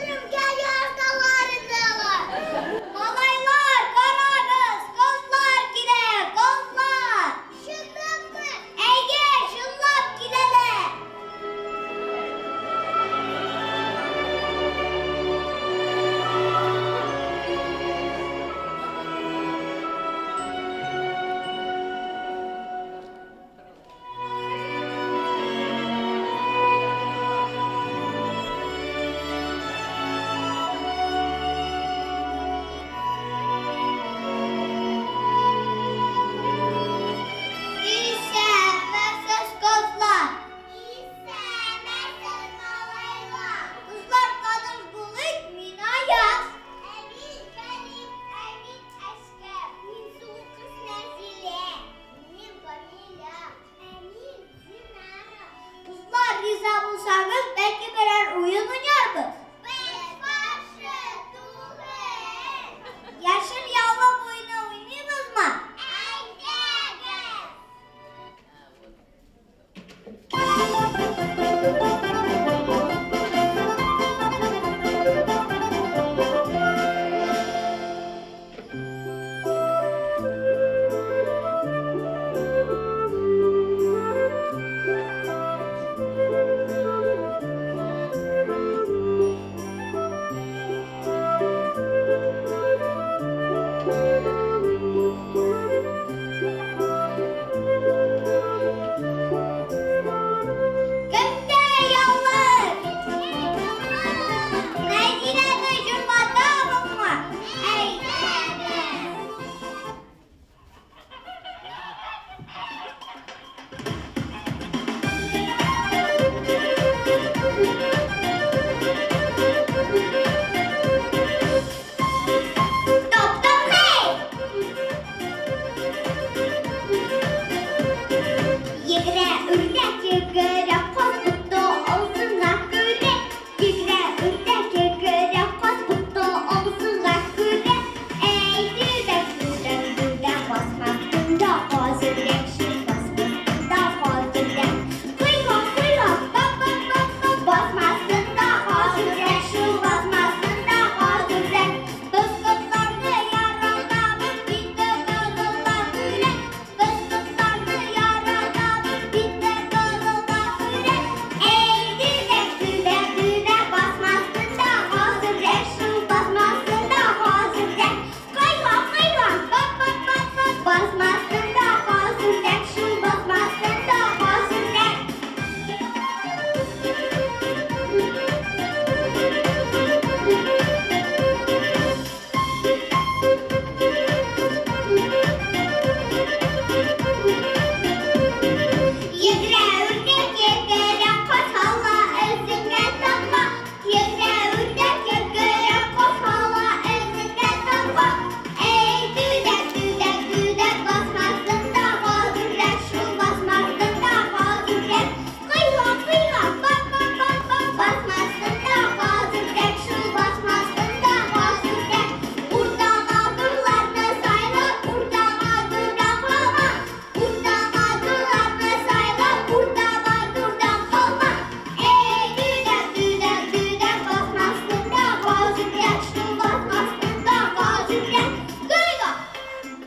S4: yaşlı basmasın da gazüken. Duygu.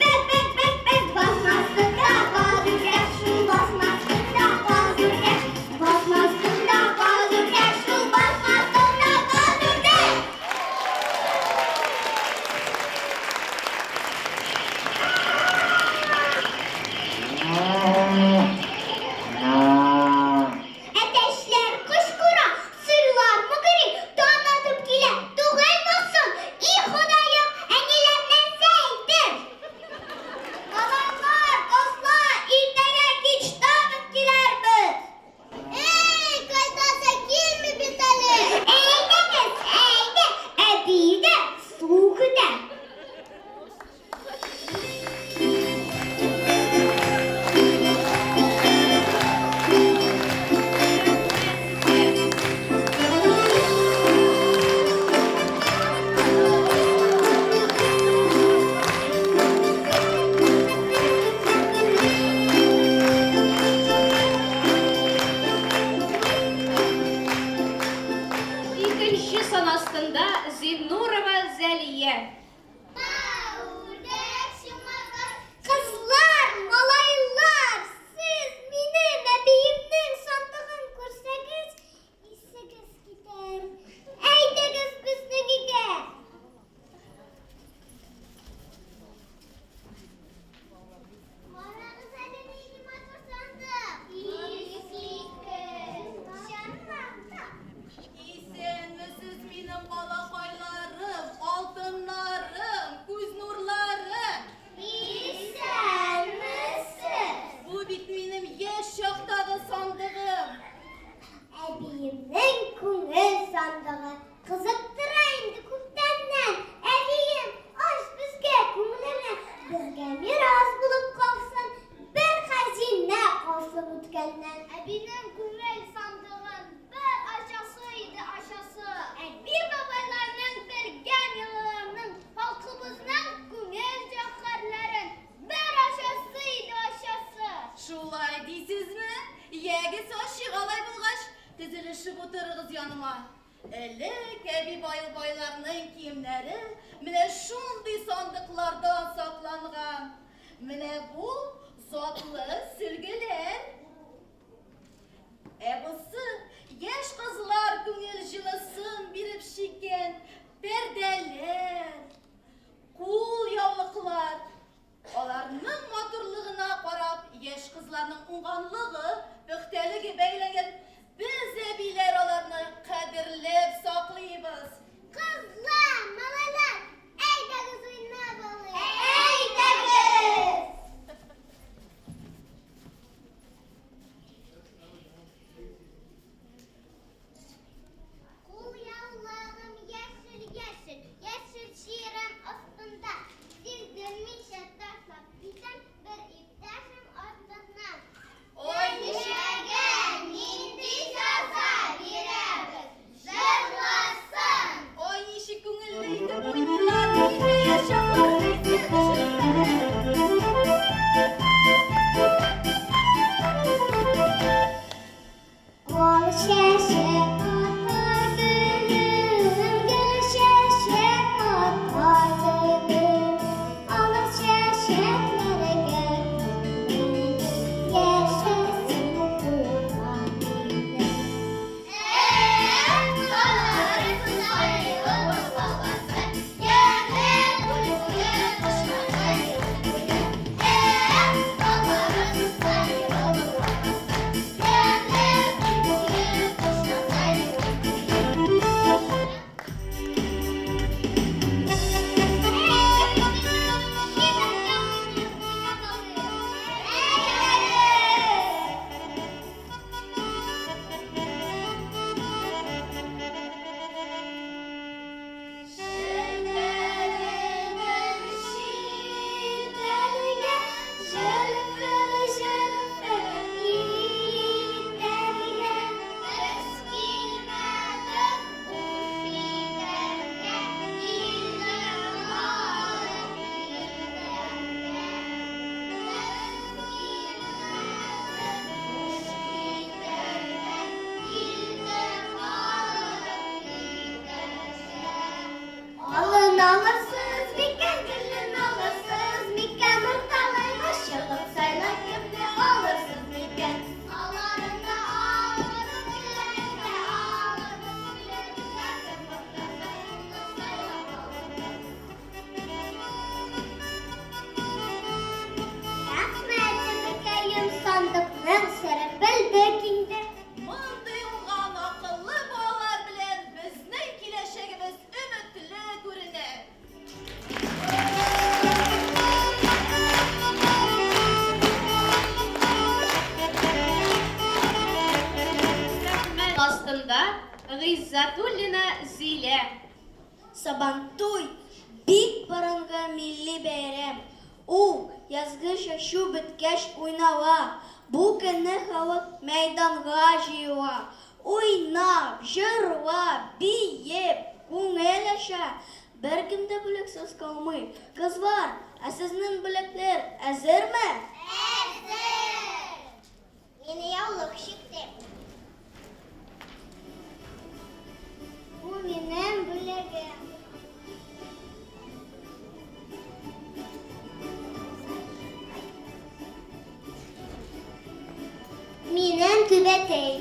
S4: Bek bek bek bek basmasın da gazüken. Şu basmasın da gazüken. Basmasın da gazüken. Şu basmasın da gazüken. Ateşler kuşkura, sırlar mıgırı, donatıp gile, doğalmasın. İyi Hudayım, engelemden seyittir. Alanlar, dostlar, irteye geç dağıtıp giler biz. Kaydasa gelme bir tane. Eyde kız, eyde. Bir de soğuk da.
S2: İkinci sanastında Zinnurova Zəliyə.
S4: Kızlar, malaylar, siz benim bebeğimden sandığın kursanız, iseniz gider. Eyde kız bizimle. Maranız hadi neyini matır sandım.
S6: İyisiniz benim balakaylarım, altınlarım, göz nurlarım.
S4: Sen misin?
S6: Bu bit benim yaş şaxtağı sandığım.
S4: Ebiyimden kungel sandığı kızıktıra indi kuptandan. Ebiyim aç bizge kumulana bizge miras bulup kalsın. Bir hazine kalsın ütkenden. Ebiyim kungel sandığın bir aşasıydı aşası. Bir babalarının bilgen yıllarının halkımızın kungel cevherlerin bir aşasıydı aşası.
S6: Şulay deysizmi? Yegi saçı alay bulgaç, dizilişip otururuz yanıma. Kebi baylarının kiyimleri, mine şunday sandıklardan saklangan. Mine bu zatlı sürgüler. Ebusu, yaş kızlar güngel jılısın birip şikken, perdeler, kul yavlıklar. Olarının maturluğuna qarab, yaş kızlarının unganlığı, büxteligi beylengen, biz ebiler olarını qadirlep saklıyız.
S4: Kızlar, malalar, eyde kız oynayalım. Eyde kız. Kul yavrularım, yeşil
S3: Сабантуй бик борынгы милли бәйрәм. Ул язгы чәчү беткәч уйнала. Бу көнне халык мәйданга җыела. Уйнап, җырлап, биеп, күңел аша. Беркем дә бүлексез калмый. Кызлар, ә сезнең бүләкләр әзерме?
S4: Әзер! Мине яулык чикте. Бу минем бүләгем. Минем түбәтәй.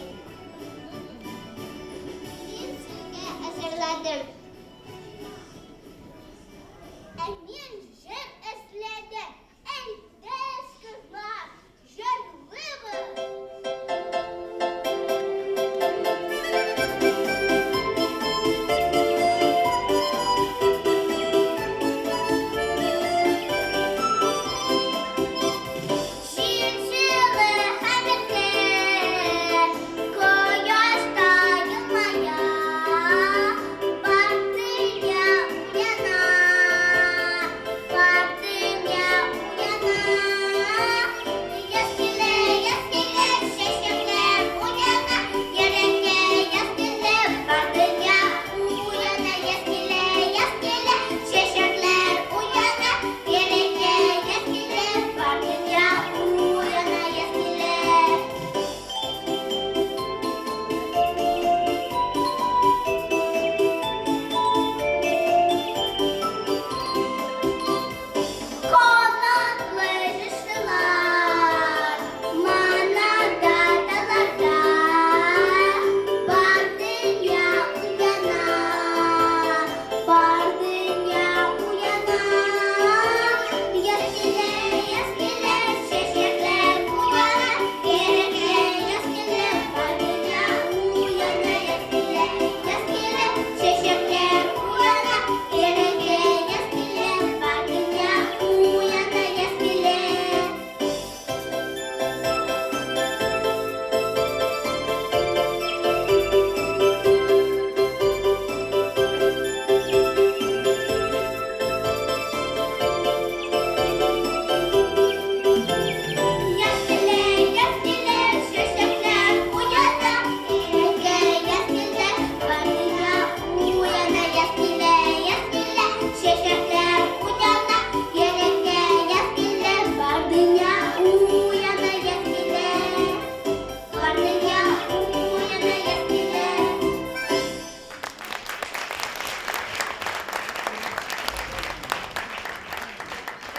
S4: Мин сезгә әзерләдем. Мен жыр эзләдем. Әйдәгез, кызлар, җырлыйбыз.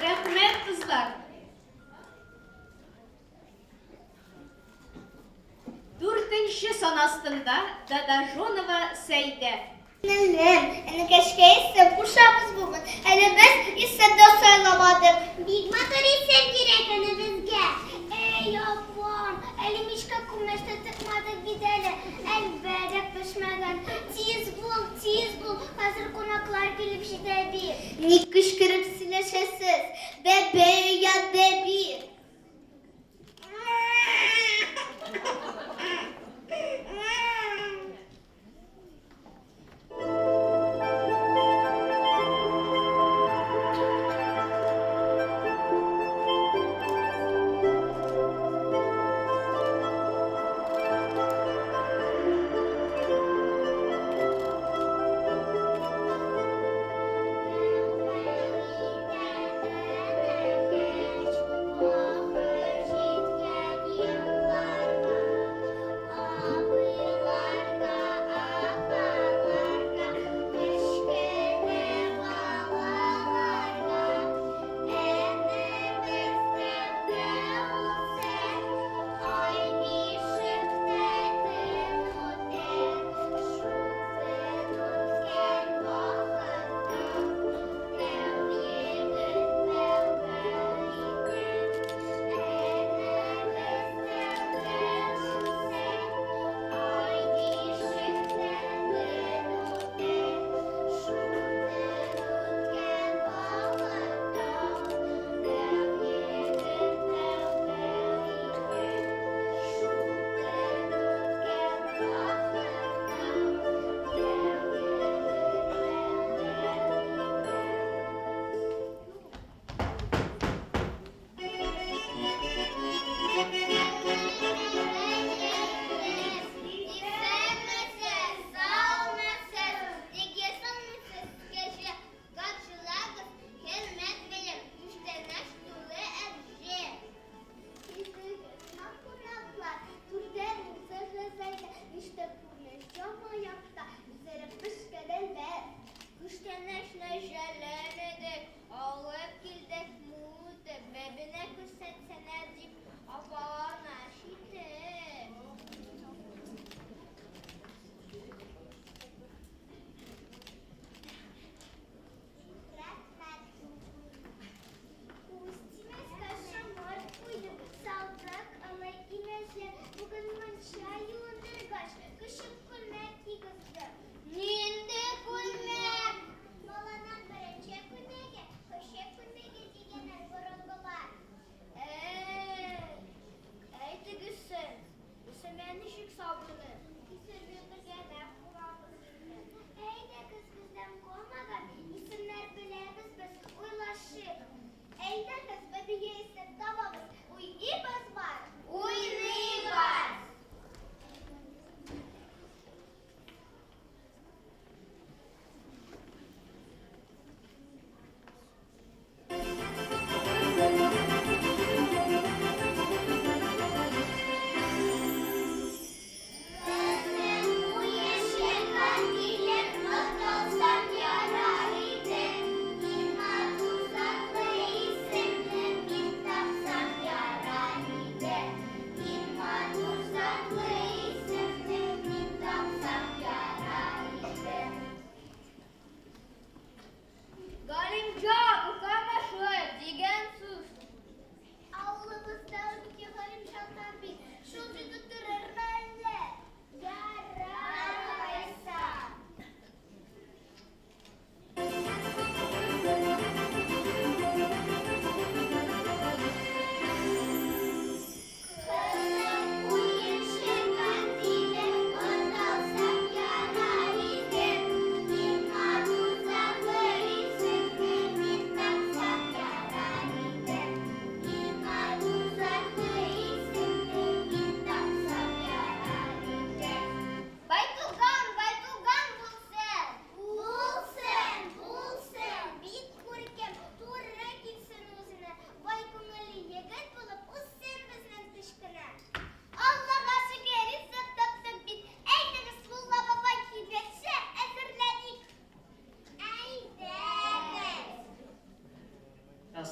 S2: Рәхмәт, кызлар. Дүртенче санастында Дадажонова Сәйдә.
S4: Нәлем, әнекәшкә исә кушабыз бүген. Әле без исә дә сайламадык. Бик матур исем кирәк әне безгә. Эй, апам, әле мичкә күмәштә тыкмадык бит әле. Әлбәттә пешмәгән. Тиз бул. Хәзер кунаклар килеп җитә бит. Ник кычкырып сөйләшәсез? Бәбәй я бәби.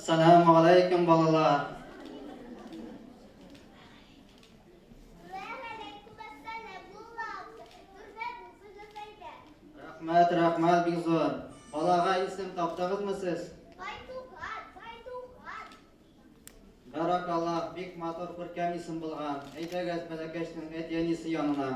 S7: Assalamu alaikum balalar. Rahmat bek zo'r. Balaga ism topdingizmi siz? Barakallah, bek motor ko'rkam ism bo'lgan. Aytagaz balakashning aytganisi yonina.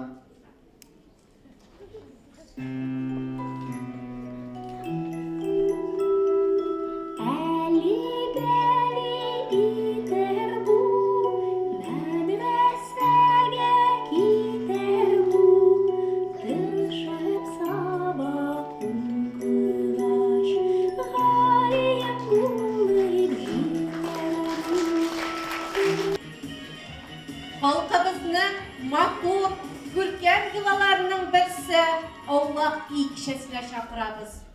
S2: Halkımızın makul, görkem yılalarının birisi Allah iyi kişisine şakırabız.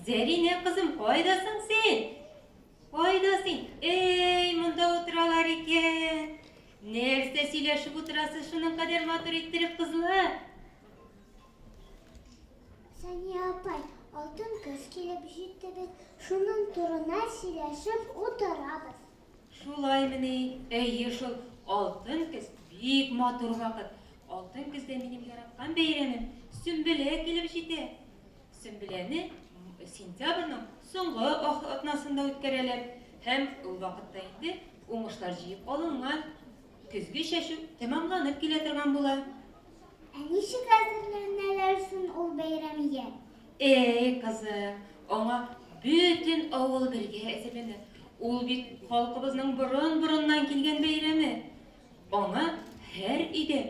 S1: Зәрине кызым, кайдасың сен? Кайдасың? Эй, монда утыралар икән. Нәрсә сөйләшеп утырасыз шуның кадәр матур иттереп кызлар?
S4: Сания апай, алтын көз килеп җитте бит. Шуның турына сөйләшеп утырабыз.
S1: Шулаймыни? Әйе, шул алтын көз бик матур вакыт. Алтын көздә минем яраткан бәйрәмем Сөмбелә килеп җитә. Сөмбеләне сентябрьнең соңгы атнасында үткәрәләр. Һәм ул вакытта инде уңышлар җыеп алынган. Көзге чәчү тәмамланып килә торган була.
S4: Ничек әзерләнәләр ул бәйрәмгә?
S1: Эй, кызым, аңа бөтен авыл бергә әзерләнә. Ул бит халкыбызның борын-борыннан килгән бәйрәме. Аңа һәр өйдә,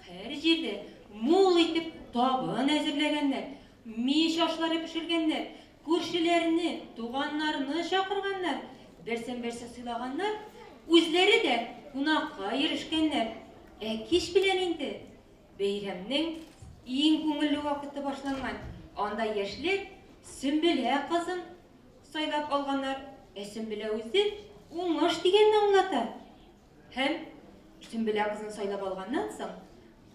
S1: һәр җирдә мул итеп табын әзерләгәннәр, мич ашлары пешергәннәр, күршеләрне, туганнарны чакырганнар, берсен-берсе сыйлаганнар, үзләре дә кунакка ирешкәннәр. Кич белән инде бәйрәмнең иң күңелле вакыты башланган. Анда яшьлек Сөмбелә кызын сайлап алганнар. Сөмбелә үзе уңыш дигәнне аңлата. Һәм Сөмбелә кызын сайлап алганнан соң,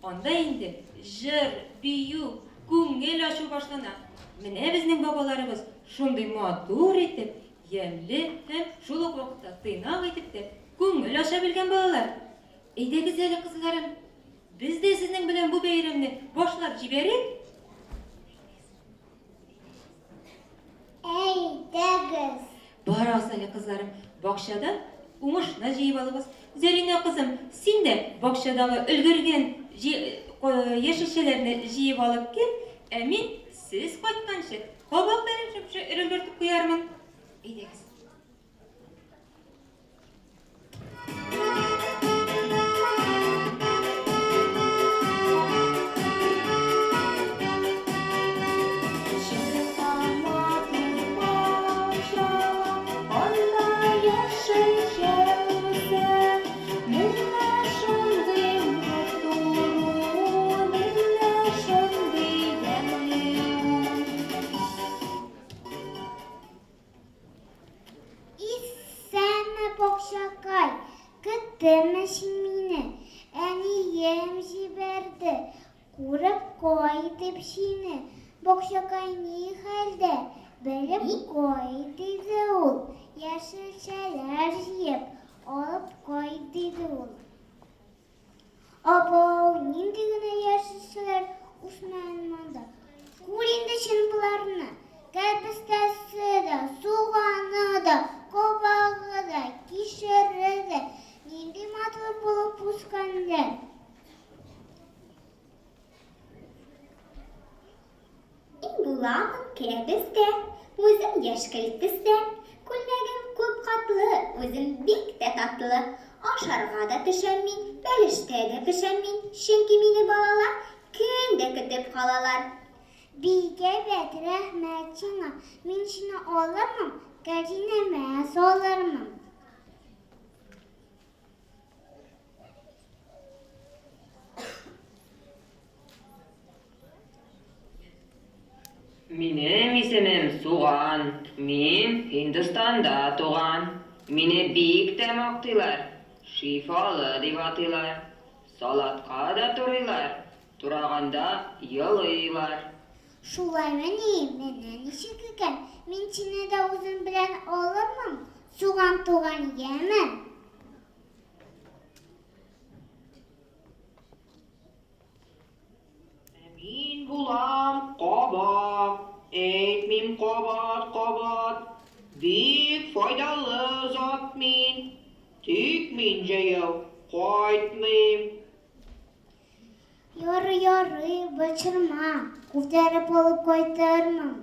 S1: анда инде җыр, бию, күңел ачу башлана. Менә безнең бабаларыбыз шундый матур итеп, ямьле һәм шул ук вакытта тыйнак итеп тә күңел аша белгән балалар. Әйдәгез әле, кызларым, без дә сезнең белән бу бәйрәмне башлап җибәрик.
S4: Әйдәгез.
S1: Барасы әле, кызларым, бакчада уңышны җыеп алыгыз. Зәринә кызым, син дә бакчадагы өлгергән яшелчәләрне җыеп алып кил, ә мин сез кайтканчы кабак бәрәмче өлгертеп куярмын. Әйдәгез.
S4: Бакчакай, көттемеш мине, әнием җибәрде, күреп кайтып сине. Бакчакай ни хәлдә, белеп кайт диде ул, яшелчәләр җыеп алып кайт диде ул. Апау, нинди генә яшелчәләр үсмәгән монда. Күр инде син боларны, кәбестәсе дә, суганы да, кабагы да, кишере дә, нинди матур булып үскәннәр.
S8: Буламын кәбестә, үзем яшькелт төстә, күлмәгем күп катлы, үзем бик тә татлы. Ашарга да төшәм мин, бәлештә дә пешәм мин, чөнки мине балалар көн дә көтеп калалар.
S4: Бигәбәт рәхмәт сиңа, мин сине алырмын, кәрзинәмә салырмын.
S9: Минем исемем Суган. Мин Һиндстанда туган. Мине бик тә мактыйлар. Шифалы дип атыйлар. Салатка да турыйлар. Тураганда елыйлар.
S4: Шулаймыни, менә ничек икән, мин сине дә үзем белән алырмын, суган туган ямен.
S9: Мин булам кабак. Әйтмим кабат. Бик файдалы зат мин. Тик мин җәяү кайтмыйм.
S4: Ярый, бычырма, күтәреп алып кайтырмын.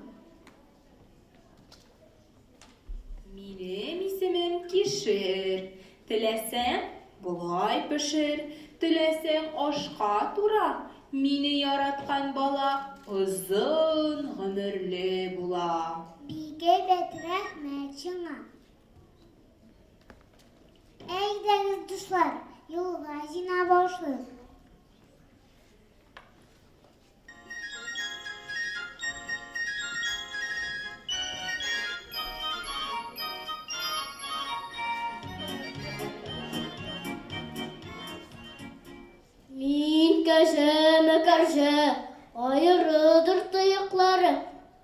S2: Минем исемем Кишер. Теләсәң, болай пешер. Теләсәң, ашка тура. Мине яраткан бала озын гомерле була.
S4: Бигәбәт рәхмәт сиңа. Әйдәгез, дуслар, юлга җыена башлыйк.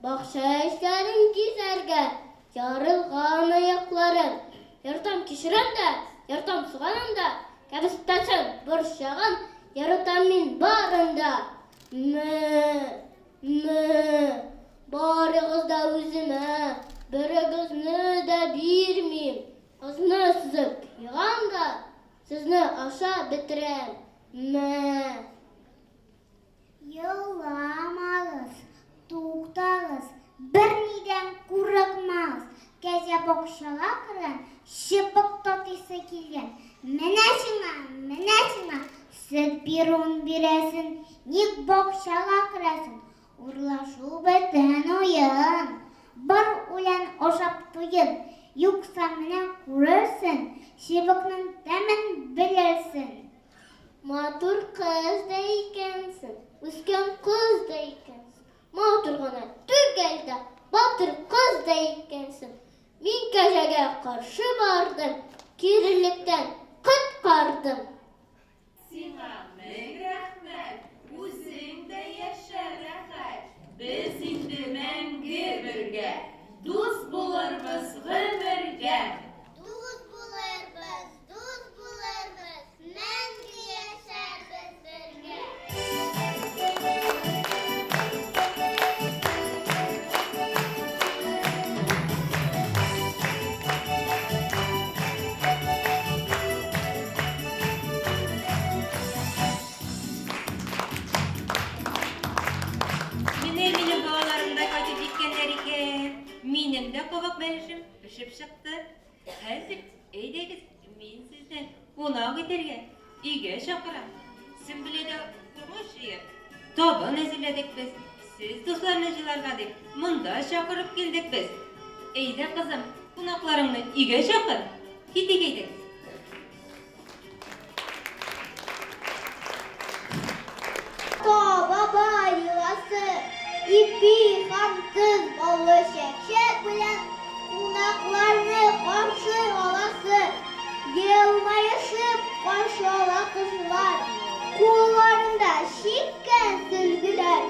S3: Бақша işlerin gizerge, yarılgan ayakların. Yartam kişirende, yartam suğanında, kabistasın burşağın, yaratan min barında. Barığızda özüme, börüğüzünü de birmeyim. Ağzını sızıp yığanda, sizni aşağı bitirem.
S4: Yılamağız, tuğtağız, bir neden kurıqmağız. Gece boqşağa kıran, şıpık tatisi kelgen. Mene şuna, süt bir un biresin, ник boqşağa kırasın. Urlaşu beten oyun, bir ulan oşap tuyun. Yoksa mene kurursun, şıpıkның temin bilirsin.
S3: Матур кыз да икенсің, өскен қыз да икенсің. Матур ғана түргелді, батыр қыз да икенсің. Мен кәжеге қаршы бардым, керіліктен құтқардым.
S1: Сиңа мең рәхмәт, үзең дә яшә рәхәт. Без инде мәңге бергә, дус булырбыз гомергә.
S4: Duz buluruz, мәңгі yaşarız birge.
S1: Минем балаларымда кайтып җиткәннәр икән. Минем дә кабак бәлешем пешеп чыкты. Хәзер әйдәгез, мин сезне кунак итәргә өйгә чакырам. Сөмбеләдә тормыш җыеп, табын әзерләдек без. Сез дусларны җыйларга дип монда чакырып килдек без. Әйдә кызым, кунакларыңны өйгә чакыр. Китик әйдәгез.
S4: Baba yuvası, ipi hamsız balı şekşek bilen kunaklarını karşı alası, yılmayışıp karşı ala kızlar, kollarında şikken sülgüler,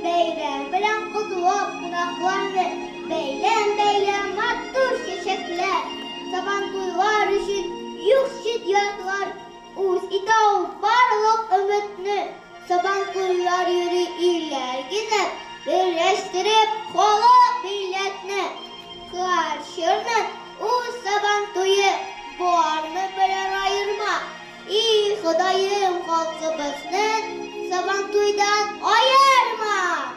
S4: beylen bilen kızılıp kunaklarını, beylen mattur şeşekler, saban duylar için yüksek yatlar, uz itav barlık ümitini, saban kuyular yürü iller gidip, birleştirip kolu milletini. Karşının o saban tuyu, var mı birer ayırma? İyi Xudayım halkımızın saban tuydan ayırma.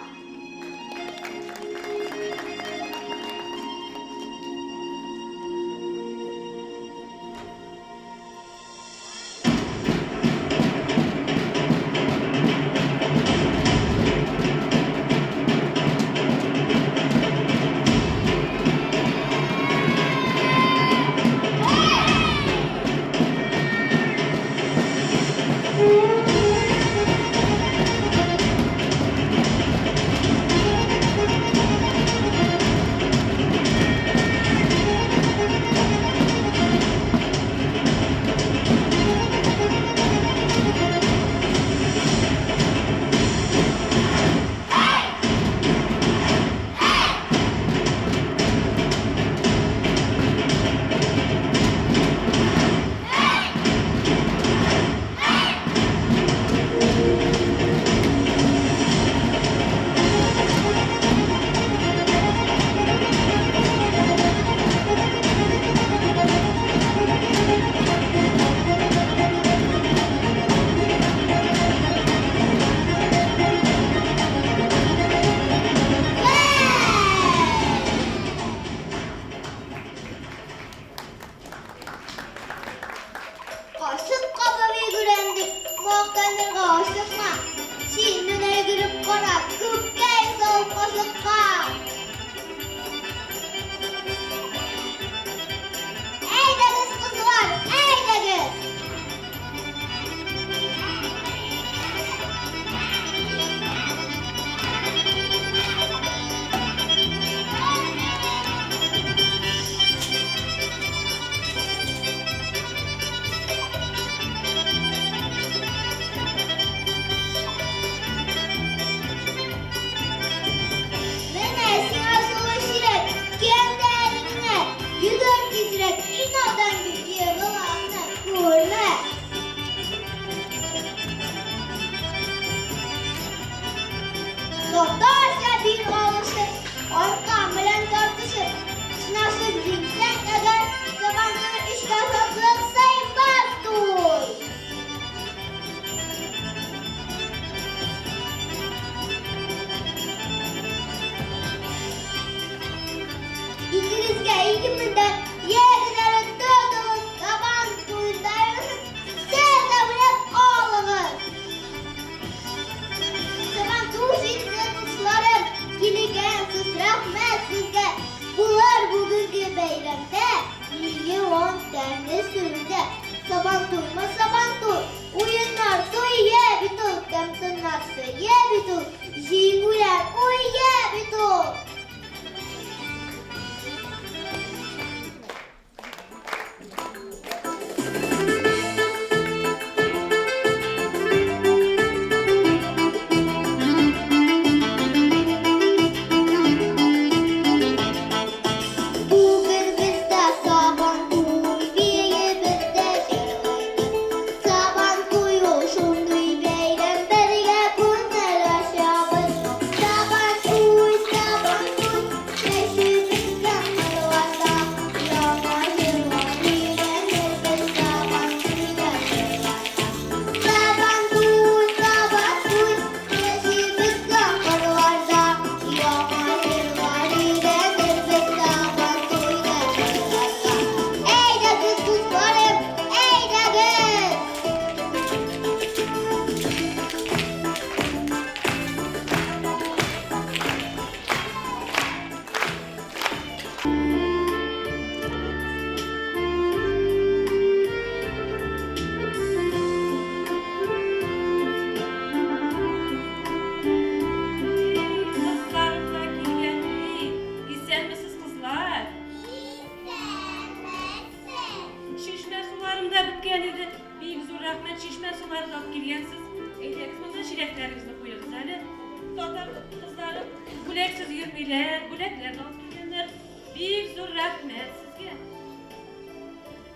S2: Бүлексіз үйірмейлер, бүлеклерді алып келгендер. Бек зор рахмет сізге.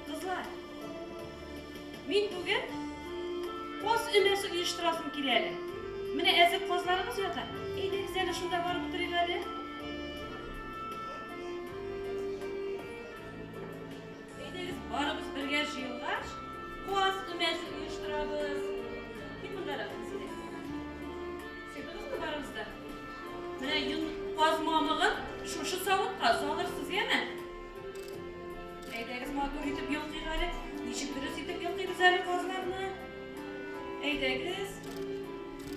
S2: Қызлар, мен бүгін қос өмесі үйіштірасым келелі. Міне әзір қозларыңыз жатыр. Eyleğiz әлі шында барып тұрайық әлі. Eyleğiz барымыз бірге жиылғаш, қос өмесі үйіштірабыз. Кем мұндарабыз сізде? Секдіңіз бі барымызда? Міне үйін қоз мамығын шушы сауытқа салырсыз емі? Eyleğiz матур етіп елқиғ әлі. Нешік дұрыс етіп елқиғыз әлі қозларыны? Eyleğiz.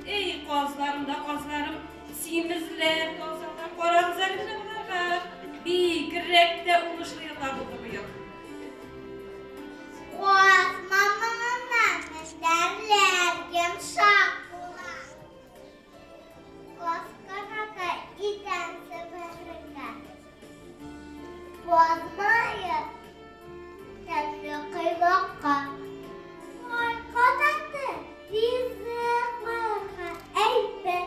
S2: Ey qozlarım da qozlarım, simizler, qozlar, qorazlar bile bularga bigrekte uluşluyurlar bu buyur.
S4: Qoz mamamından derler yumşak bular. Qoz kanaka iten seferinde. Qoz mayı temli kıyvakka. Qoy qatatı rizq varga eybe.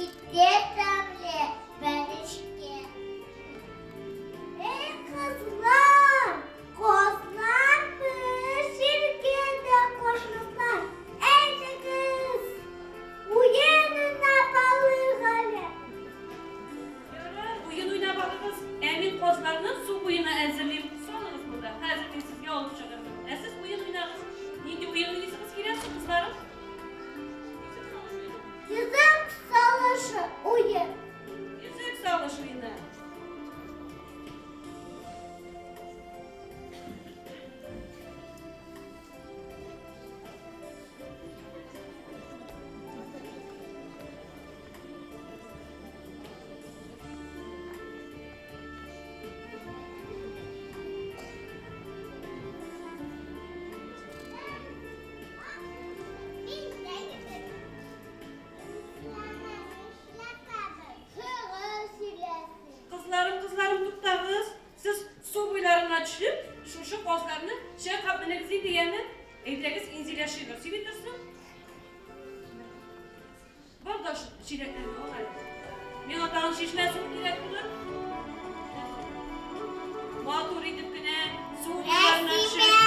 S4: İtte temli berişke. Ey kızlar, kozlar şirkete koşmuşlar. Eydi kız, uyanına balığı.
S2: Yarar, uyun uyuna bakınız. Emin qozlarının su uyuna əzirliyim. Sonunuz burada. Həzirlik sizge olub çıxır. Siz uyun uynağız. Nindi uyun uynayısınız girəsin kızlarım.
S4: Yüzüm salışı uyun.
S2: Yüzük sağlaş uyuna. Kızlarım tuttağız. Siz su boylarına düşüp, şu qozlarını şey kabineniz diyeni evdəgiz inziləşiyor. Sividirsin? Var da şu çilekleri olar. Men atağın şişməsi gerek budur. Matur edip güne su boylarına düşüp.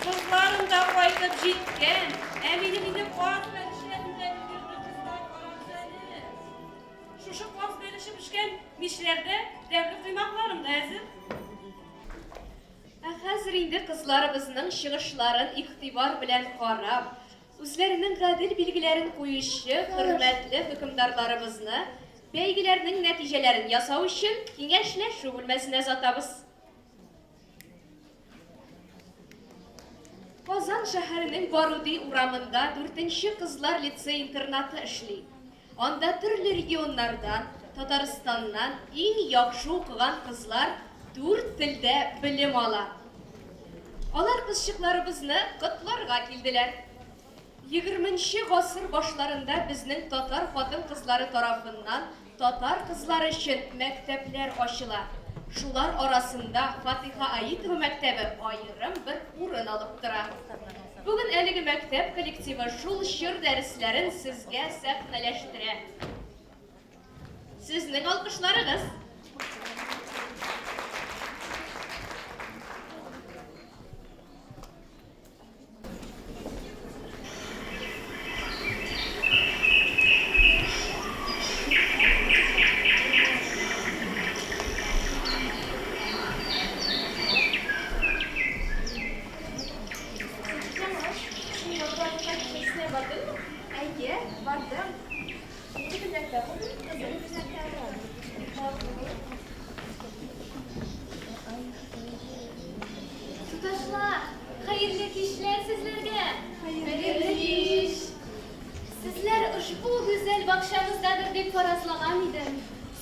S2: Kızlarım da koyup jitken, eminim indi qozla işlerinde bir kızlar korarsaydı. Şu qoz belişip işken mişlerde devlet kıymaklarım da ezir. Hazır indi kızlarımızın шығышларын iqtibar bilen qarab, özlerinin gadil bilgilerin koyuşı, hürmetli hükümdarlarımızını, beygilerinin neticelerini yasau için kengeşleşu bölmesine zatabız. Qozan şəhərinin Barudi uğramında 4-cü Qızlar Lisey internatı işləyir. Onda türlü regionlardan, Tataristandan eng yaxşı oxuyan qızlar 4 тілде білім ала. Алар кызчыкларыбызны котларга килделәр. 20-нче гасыр башларында безнең татар хатын-кызлары тарафыннан татар кызлары өчен мәктәпләр ачыла. Шулар арасында Фатиха Аитова мәктәбе аерым бер урын алып тора. Бүген әлеге мәктәп коллективы шул чир дәресләрен сезгә сәхнәләштерә. Сезнең алкышларыгыз.
S3: Tutaşlar, hayırlı kişler sizlerge. Hayırlı kiş. Sizler ushbu güzel bakşamızdadır deb farazlagan idim.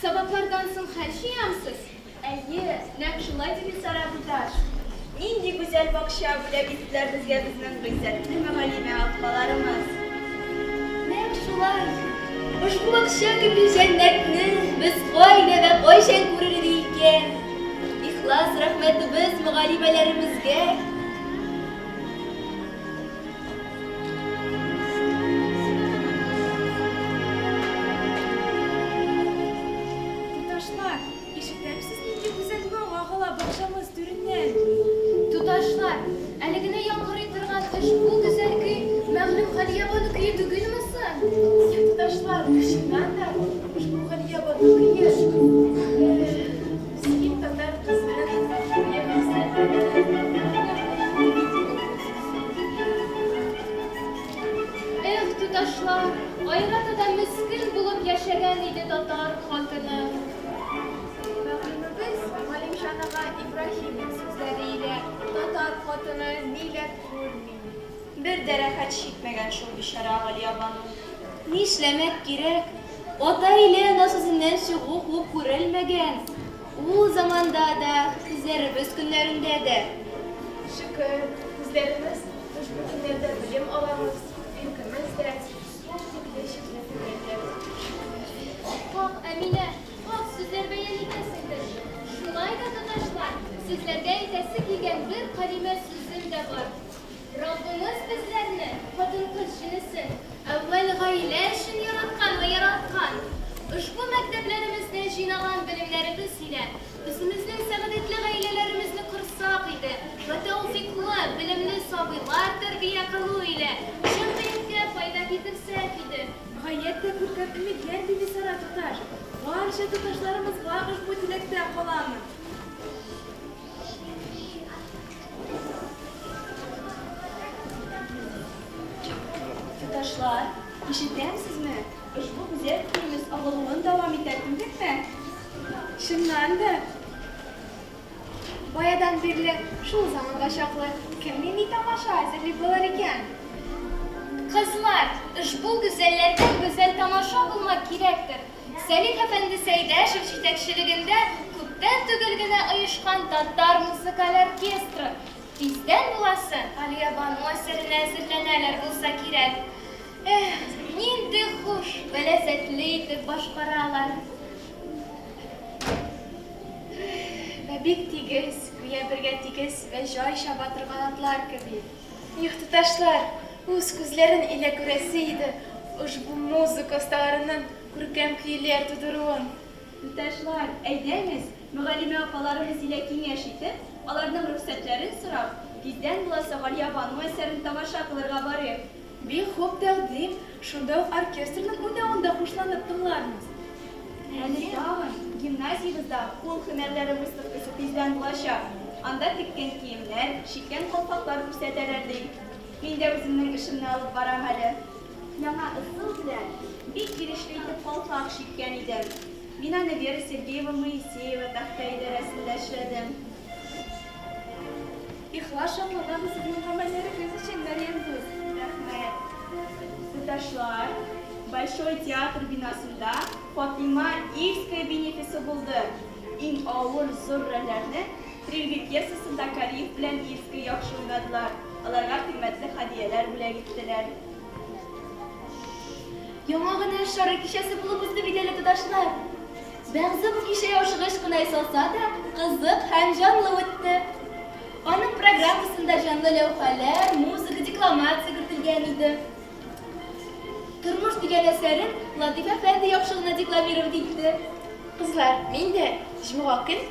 S3: Sabablardan so'ng xalshiyamsiz.
S6: Әйе, нәк шулай дип сара Туташ. Нинди гүзәл бакча бүләк иттеләр безгә безнең гыйззәтле мөгаллимә апаларыбыз.
S3: Нәк шулай. Ushbu bakşa gibi cennetni biz qo'yna va qo'yshan ko'rar ekan. İxlos rahmatimiz mugallimalarimizga.
S5: Туташлар, ишетәмсез нинди гүзәл маңа бакчамыз түреннән.
S3: Tutaşlar, әлегенә яңгырый торган ushbu güzel köy мәгълүм Хәлия бану көе түгелме соң?
S6: Туташлар, чыннан да ушбу Галия бану көе. Син татар кызының
S3: Эх, tutaşlar, Айратада мискин булып яшәгән иде татар хатыны.
S6: Мәгълүмебез Галимшанага Ибраһимның сүзләре илә татар хатыны милләт күрми. Бер дәрәхәт чикмәгән шул бичара Галия бану.
S3: Нишләмәк кирәк? Ата иле насызыннан чыгу хуп күрелмәгән. Ул заманда да, үзләребез көннәрендә дә.
S6: Шөкер, үзләребез ушбу көннәрдә белем аламыз. Илкimiz дә
S3: Ак, Әминә, ак сүзләр бәян итәсеңдер. Шулай да туташлар, сезләргә әйтәсе килгән бер калимә сүзем дә бар. Раббыбыз безләрне, хатын-кыз җинесен, әүвәл гаилә өчен яраткан. Ushbu мәктәпләремездә җыйнаган белемнәребез илә үзебезнең сәгадәтле гаиләләребезне корсак иде. Ва тәүфиклы, белемле сабыйлар тәрбия кылу илә җәмгыятькә файда китерсәк иде.
S5: Гаять тә күркәм өметләр диде Сара Туташ. Барча туташларыбызга ушбу теләктә каламыз.
S6: Туташлар, ишетәмсезме? Ушбу гүзәл көйimiz агылуын дәвам итә түгелме?
S5: Чыннан да.
S3: Баядан бирле шул заманга чаклы кем нинди тамаша әзерли булыр икән? Кызлар, ushbu güzellerden güzel тамаша булmak кирәктер. Сәлих әфәнде Сәйдәшев җитәкчелегендә күптән түгел генә оешкан татар музыкаль оркестры тиздән буласы Галия бану әсәренә әзерләнәләр булса кирәк. Нинди хуш, ләззәтле итеп башкаралар. Бик тигез, гүя бергә тигез вә җай чаба торган атлар кеби.
S6: Туташлар, үз күзләрен илә күрәсе иде ушбу музыка осталарының күркәм көйләр тудыруын. Туташлар, әйдәмез, мөгаллимә апаларыбыз илә киңәш итеп, аларның рөхсәтләрен сорап, тиздән буласы Галия бану әсәрен тамаша кылырга барыйк.
S5: Бик хуп тәкъдим, шунда ук оркестрның уйнавында хушланып тыңларбыз.
S6: Әле тагын гимназиябызда кул һөнәрләре выставкасы тиздән булачак. Анда теккән киемнәр, шиккән калфаклар күрсәтәләр ди. Мин дә үземнең эшемне алып барам әле. Яңа ысул белән бик кирешле итеп калфак шиккән идем. Мин аны Вера Сергеева Моисеева тәхтә идарәсендә эшләдем.
S5: Ихлас шатлыгы сезнең гамәлләрегез өчен Мәрьям дус.
S6: Рәхмәт. Туташлар, Большой театр бинасында Фатима Ильская бенефисы булды. иң авыр зур рольләрне Трильби пьесасында Кариев белән Ильский яхшы уйнадылар. Аларга кыйммәтле һәдияләр бүләк иттеләр.
S3: Яңа гына шары кичәсе булып узды бит әле туташлар. Бәгъзе бу кичә яшыгыш кына салса да, кызык һәм җанлы үтте. Аның программасында җанлы ләүхәләр, музыка, декламация кертелгән иде. Тормыш дигән әсәрен Латиф әфәнде яхшы гына декламировать итте.
S5: Кызлар, мин дә җомга көн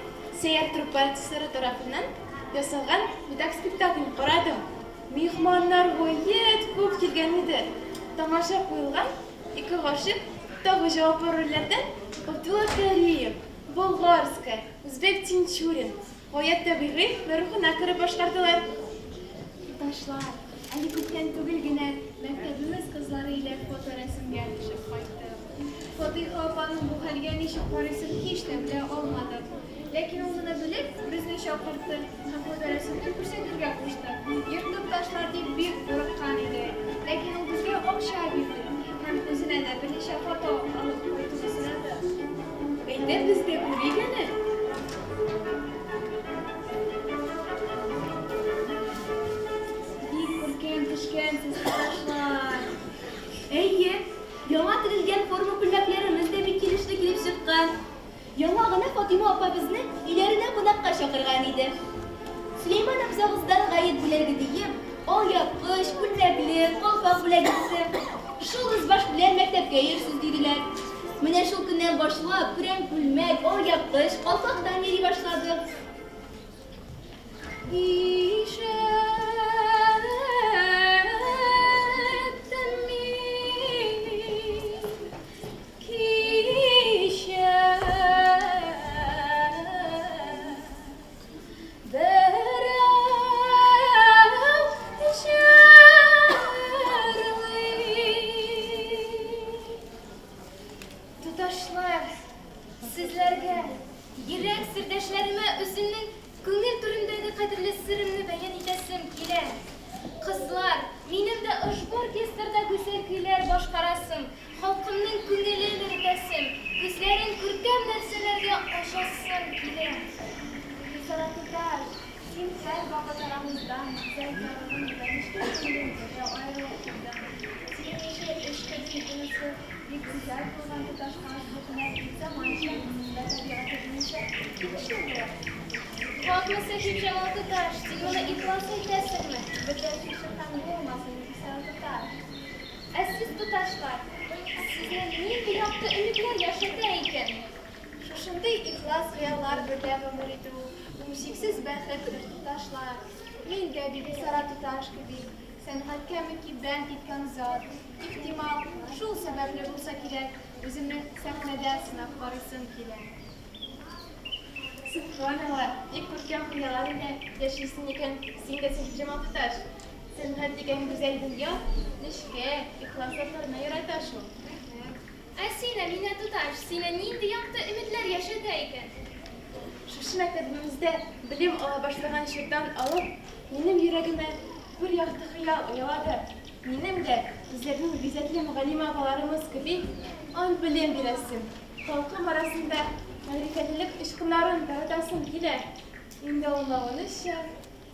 S5: Сәяр труппасы тарафыннан ясалган медак спектакль карадым. Мехманнар гыйет күп килгән иде. Тамаша куелган ике гашык тагы җаваплы рольләрдән Абдулла Кариев, Болгарская, Үзбек Тинчурин, гаять табигый вә рухына кереп башкардылар.
S3: Ташлар, әле күптән түгел генә мәктәбimiz кызлары илә фоторәсемгә төшеп кайтты. Фатиха апаның бу хәлгә ничек карыйсын һич тә белә алмадым. Ләкин ул моны белеп, безне чакыртты һәм фоторәсемне күрсәтергә кушты. Йөртеп ташлар дип бик курыккан иде. Ләкин ул безгә акча бирде һәм үзенә дә берничә фото алып кайтуны сорады.
S5: Әйдә бездә күрик әнә.
S3: Бик күркәм төшкәнсез ташлар. Әйе, яңа тегелгән форма күлмәкләребез дә бик килешле килеп чыккан. Яңа гына Фатима апа безне өйләренә кунакка чакырган иде. Сөләйман абзагыздан гаять бүләге диеп, алъяпкыч, күлмәкле, калфак бүләк итте. Шул үзбаш белән мәктәпкә йөрсез диделәр. Менә шул көннән башлап күрәм күлмәк, алъяпкыч, калфактан йөри башладык. Туташлар, сезләргә, йөрәк сердәшләремә үземнең күңел түрендәге кадерле сырымны бәян итәсем килә. Кызлар, минем дә ошбу оркестрда гүзәл көйләр башкарасым, халкымның күңелен иретәсем, күзләрен күркәм нәрсәләргә ачасым килә. Саратуташ, син һәр вакыт арамыздан, зәйтәрен бәнишкә күңелдә аерылып килдең. Син ничә эшкә китүнесе бик güzel булган туташкан хакына заманча да табигатը ничә кичләр. Вакытсы җимҗал туташ, син моны ихлас итәсеңме? Бөтен шәһәр булмасын, Саратуташ. Ә сез туташлар, сезне нинди якты өметләр яшәтә икән? Шушындый ихлас хыяллар берлә гомер итү, үмсиксез бәхеттер туташлар. Мин дә бит Саратуташ кеби сәнгатькә мөкиббән иткән зат. Ихтимал, шул сәбәпле булса кирәк, үземне сәхнәдә сынап карыйсым килә.
S5: Субханалла, бик күркәм хыяллар белән яшисең икән, син дә Җамал туташ. Сәнгать дигән гүзәл дөнья, нечкә, ихласлыкларны ярата шул.
S3: Ә сине, мине туташ, сине нинди якты өметләр яшәтә икән?
S5: Шушы мәктәбемездә белем ала башлаган чордан алып, минем йөрәгемә бер якты хыял уялады. Минем дә үзләренең гыйззәтле мөгаллимә апаларыбыз кеби ан белем бирәсем. Халкым арасында мәгърифәтлелек ышкыннарын таратасым килә. Инде аңлавынча,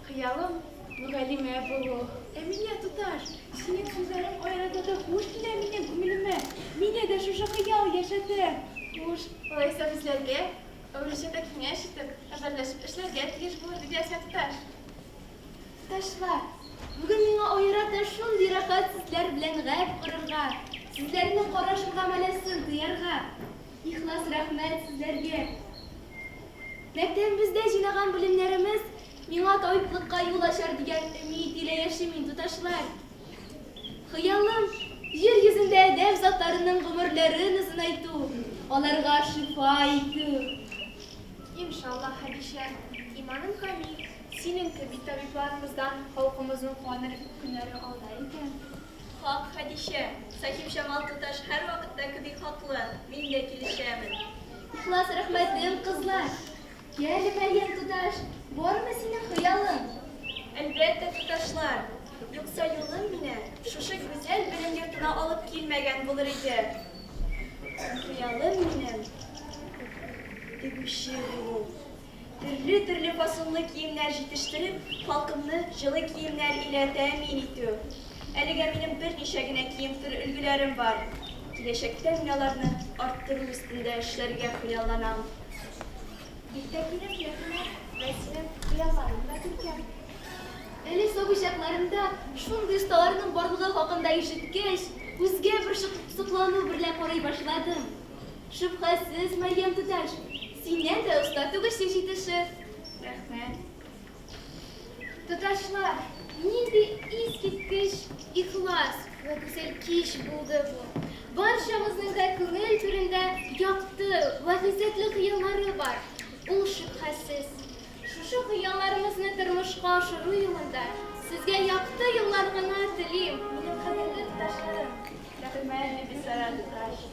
S5: хыялым мөгаллимә булу. Ә мине туташ, синең сүзләрең аерада да хуш килә минем күңелемә. Мине дә шушы хыял яшәтә. Хуш, алайса безләргә Öğrencide kengәш итеп, әзерләшеп эшләргә тиеш булыр дип ясә туташ.
S3: Ташлар, бүген миңа аерата шундый рәхәт сезләр белән гәп курырга, сезләрнең караш мөгамәләсен тоярга. Ихлас рәхмәт сезләргә. Мәктәбебездә җыйнаган белемнәремез миңа табиблыкка юл ачар дигән өмид илә яшим мин туташлар. Хыялым җир йөзендә әдәп затларының гомерләрен озынайту, аларга шифа итү.
S5: İnşallah Хәдишә, иманым камил, синең кеби табибларыбыздан халкымызның куаныр көннәре алда икән.
S6: Хак Хәдишә, Сахиб Җамал туташ һәр вакытта кеби хаклы. Мин дә килешәмен.
S3: Ихлас рәхмәтем кызлар. Кәле Мәрьям туташ, бармы синең хыялың?
S6: Әлбәттә туташлар. Юкса юлым мине шушы гүзәл белем йортына алып килмәгән булыр иде. Хыялым минем тегүче булу. Төрле фасонлы киемнәр җитештереп, халкымны җылы киемнәр илә тәэмин итү. Әлегә минем берничә генә кием түры өлгеләрем бар. Киләчәктә мин аларны арттыру өстендә эшләргә хыялланам.
S3: Биттәкилер якынлар Вәсилем хыялларын да күргән. Әле сабый чакларында шундый осталарның барлыгы хакында ишеткәч, үзгә бер соклану берлә карый башладым. Шөбһәсез, Мәрьям туташ, синнән дә оста түгеше җитешер.
S6: Рәхмәт.
S3: Туташлар, нинди искиткеч, ихлас ва гүзәл кич булды бу. Барчамызның да күңел түрендә якты ва гыйззәтле хыяллары бар. Ул шөбһәсез. Шушы хыялларымызны тормышка ашыру юлында сезгә якты юллар гына телим, минем кадерле туташларым.
S6: Рәхмәт, Бибисара туташ.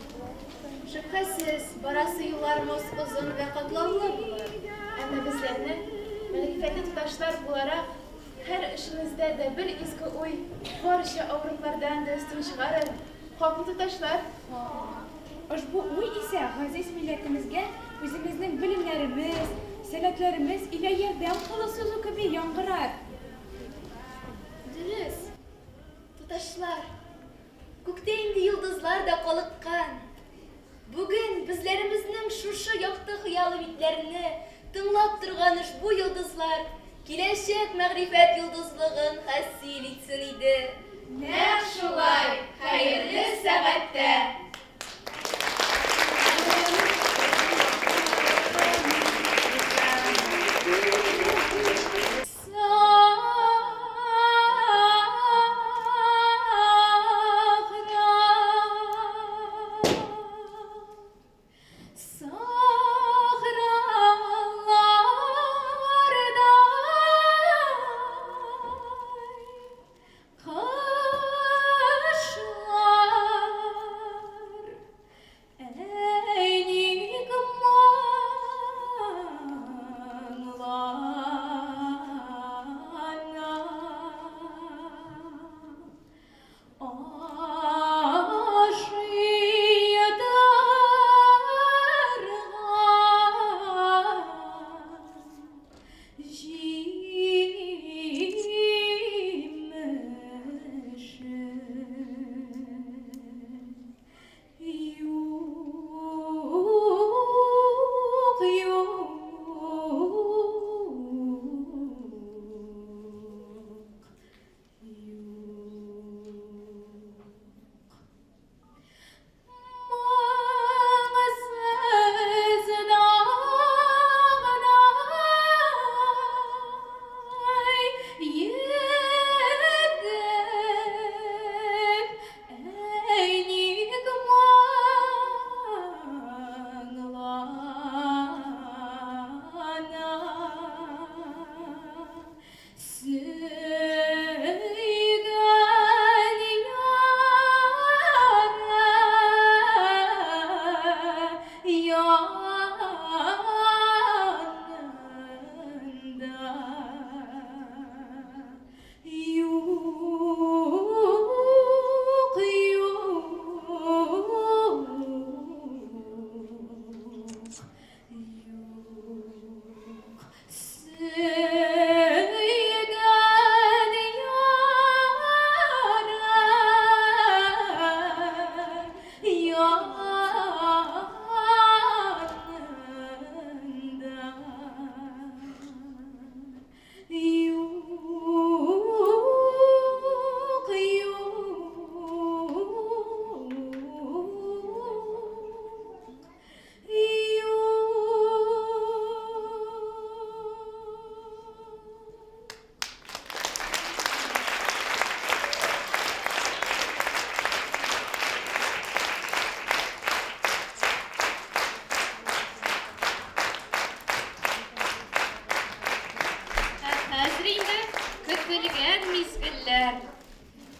S5: Шөбһәсез, барасы юлларымыз озын вә катлаулы булыр. Әмма безләрне, мәгърифәтле туташлар буларак, һәр эшебездә дә бер изге уй барча авырлыклардан да өстен чыгарыр. Хаклы туташлар.
S10: Ошбу уй исә газиз милләтебезгә үзебезнең белемнәребез, сәләтләребез илә ярдәм кылу сүзу кеби яңгырар.
S3: Дөрес. Туташлар, күктә инде йолдызлар да калыккан. Бүген безләремезнең шушы якты хыялы битләрне тыңлап торган бу йолдызлар киләчәк мәгърифәт йолдызлыгын хасил итсен иде.
S2: Нәкъ шулай, хәерле сәгатьтә.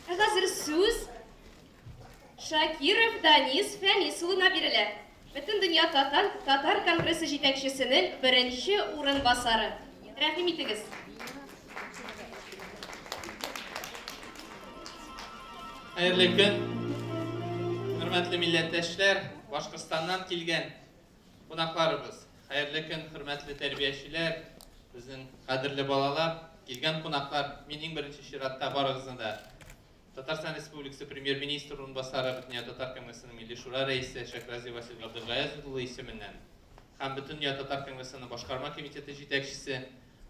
S2: Хәзер сүз Шакиров Данис Фәнисулына бирелә. Бөтен дөнья татар конгрессы җитәкчесенең беренче урынбасары. Рәхим итегез.
S11: Хәерле көн, хөрмәтле милләттәшләр, Башкортстаннан килгән кунакларыбыз. Хәерле көн, хөрмәтле тәрбиячеләр, безнең кадерле балалар, килгән кунаклар, минем беренче чиратта барыгызны да Татарстан Республикасы Премьер-министры урынбасары Бөтен Татар Конгрессының Милли шура рәисе Шәкрази Васил Габдулгаязов улы исеменнән һәм Бөтен Татар Конгрессының башкарма комитеты җитәкчесе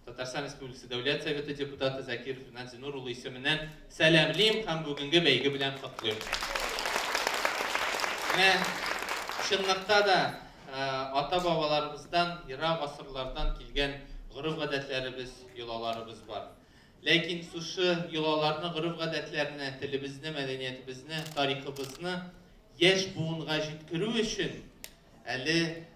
S11: Татарстан Республикасы Дәүләт Советы депутаты Закиров Назинур улы исеменнән сәламлим һәм бүгенге бәйге белән котлыйм. Чынлыкта да ата-бабаларыбыздан, ерак гасырлардан килгән гореф-гадәтләребез, йолаларыбыз бар. Ләкин сушы йолаларны, гореф-гадәтләрне, телебезне, мәдәниятебезне, тарихыбызны яшь буынга җиткерү өчен, әле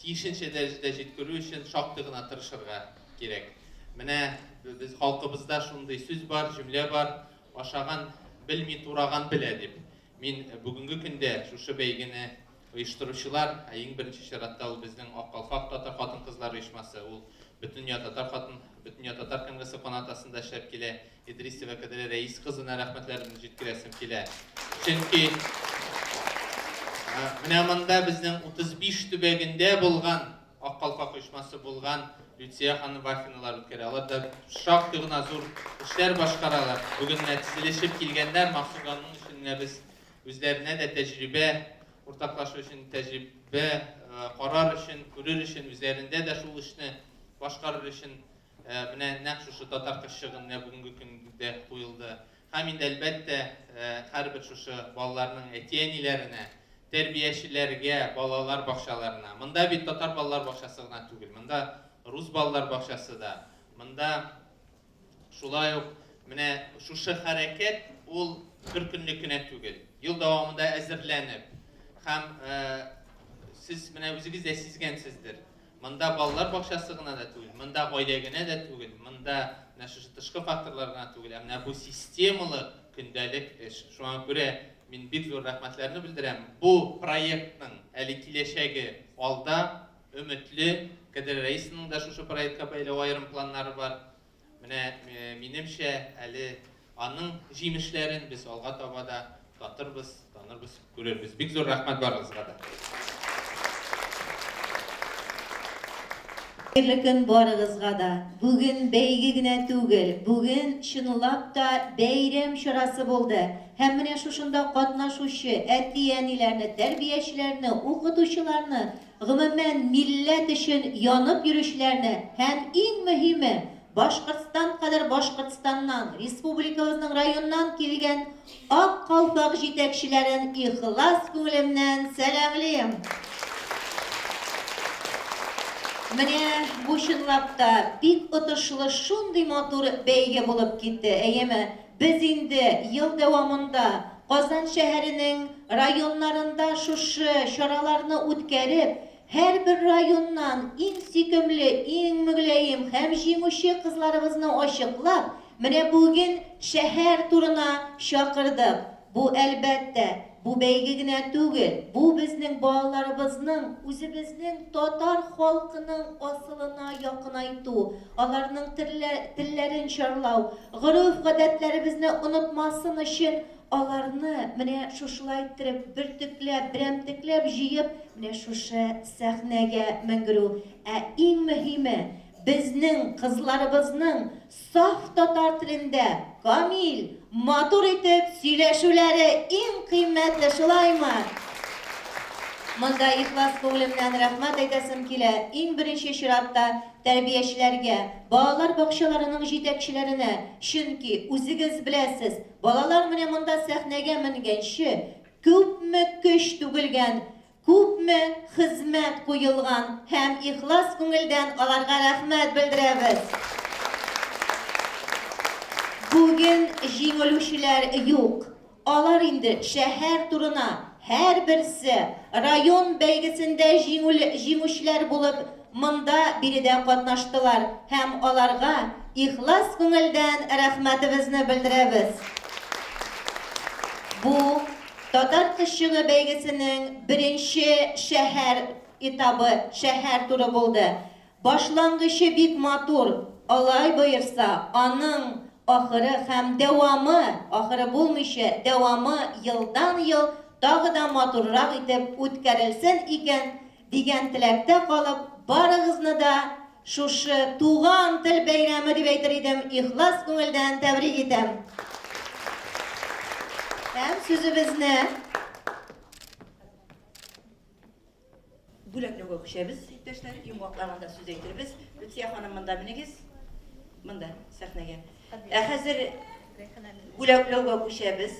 S11: тиешенчә дәрәҗәдә җиткерү өчен шактый гына тырышырга кирәк. Менә без халкыбызда шундый сүз бар, җөмлә бар, ашаган белми, тураган белә дип. Мин бүгенге көндә шушы бәйгене оештыручылар, иң беренче чиратта ул безнең Ак Калфак татар хатын-кызлар оешмасы, ул Бөтен Татар Конгрессы канатасында эшләп килә, Идрисова Кадерле Рәис кызына рәхмәтләрне җиткерәсем килә. Чөнки менә монда безнең 35 төбәгендә булган Ак Калфак оешмасы булган Люция ханым Вафиналар үткәрә. Алар да шактый гына зур эшләр башкаралар. Бүген нәтиҗәлешеп килгәннәр, максуганның өчен без үзләренә дә тәҗрибә уртаклашу өчен, тәҗрибә карар өчен, күрер өчен, үзләрендә дә шул эшне башкарыр өчен менә нәкъ шушы татар кызчыгын бүгенге көндә куелды. Һәм инде әлбәттә һәрбер шушы балаларның әти-әниләренә, тәрбиячеләргә, балалар бакчаларына. Монда бит татар балалар бакчасы гына түгел, монда рус балалар бакчасы да. Монда шулай ук менә шушы хәрәкәт ул бер көнлек кенә түгел. Ел дәвамында әзерләнеп һәм сез менә үзегез дә сизгәнсездер. Монда балалар бакчасы гына да түгел, монда гаилә генә дә түгел, монда шушы тышкы факторлар гына түгел, менә бу системалы көндәлек эш. Шуңа күрә мин бик зур рәхмәтләрне белдерәм. Бу проектның әле киләчәге алда, өметле. Кадерле Рәисның да шушы проектка бәйле аерым планнары бар. Менә минемчә әле аның җимешләрен без алга таба да татырбыз, танырбыз, күрербез. Бик зур рәхмәт барыгызга да.
S1: Хәерле көн барыгызга да. Бүген бәйге генә түгел, бүген чынлап та бәйрәм чарасы булды. Һәм менә шушында катнашучы әти-әниләрне, тәрбиячеләрне, укытучыларны, гомумән милләт өчен янып йөрүчеләрне һәм иң мөһиме Башкортстан кадәр Башкортстаннан, республикабызның районнан килгән Ак Калфак җитәкчеләрен ихлас күңелемнән сәламлыйм. Менә бу чынлап та бик отышлы шундый матур бәйге булып китте. Әйеме, без инде ел дәвамында Казан шәһәренең районнарында шушы чараларны үткәреп, һәрбер районнан иң сөйкемле, иң мөгләем һәм җиңүче кызларыбызны ачыклап, менә бүген шәһәр турына чакырдык. Бу әлбәттә бу бәйге генә түгел, бу безнең балаларыбызның, үзебезнең татар халкының асылына якынайту, аларның телләрен чарлау, гореф-гадәтләребезне онытмасын өчен аларны менә шушылай иттереп, бөртекләп, берәмтекләп җыеп, менә шушы сәхнәгә менгерү. Иң мөһиме, безнең кызларыбызның саф татар телендә камил, матур итеп сөйләшүләре иң кыйммәтле, шулаймы? Монда ихлас күңелемнән рәхмәт әйтәсем килә. Иң беренче чиратта тәрбиячеләргә, балалар бакчаларының җитәкчеләренә, чөнки үзегез беләсез, балалар менә монда сәхнәгә менгәнче күпме көч түгелгән, күпме хезмәт куелган һәм ихлас күңелдән аларга рәхмәт белдерәбез. Бүген җиңелүчеләр юк. Алар инде шәһәр турына һәрберсе район бәйгесендә җиңүчеләр булып монда биредә катнаштылар һәм аларга ихлас күңелдән рәхмәтебезне белдерәбез. Бу Татар кызчыгы бәйгесенең беренче шәһәр этабы, шәһәр туры булды. Башлангычы бик матур, алай боерса, аның ахыры һәм дәвамы, ахыры булмыйча, дәвамы елдан-ел тагы да матуррак итеп үткәрелсен икән Деген тілекте қалып, барығызны да шушы туған тіл бәйрәме дип әйтер идем, ихлас күңелдән тәбрик итәм. Һәм сүзебезне бүләкләүгә күчәбез, иптәшләр, йомгакларында сүз әйтербез. Лүция ханым монда менегез. Монда сәхнәгә. Хәзер бүләкләүгә күчәбез.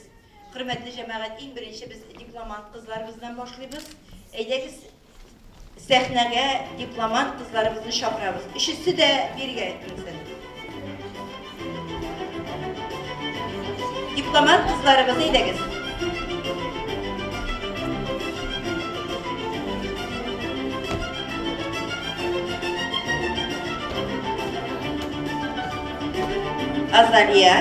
S1: Хөрмәтле җәмәгать, иң беренче без дипломант кызларыбыздан башлыйбыз. Әйдәгез сәхнәгә дипломант кызларыбызны чакырабыз. Өчесе дә биргә әйтмәсен. Дипломант кызларыбыз әйдәгез. Азалия.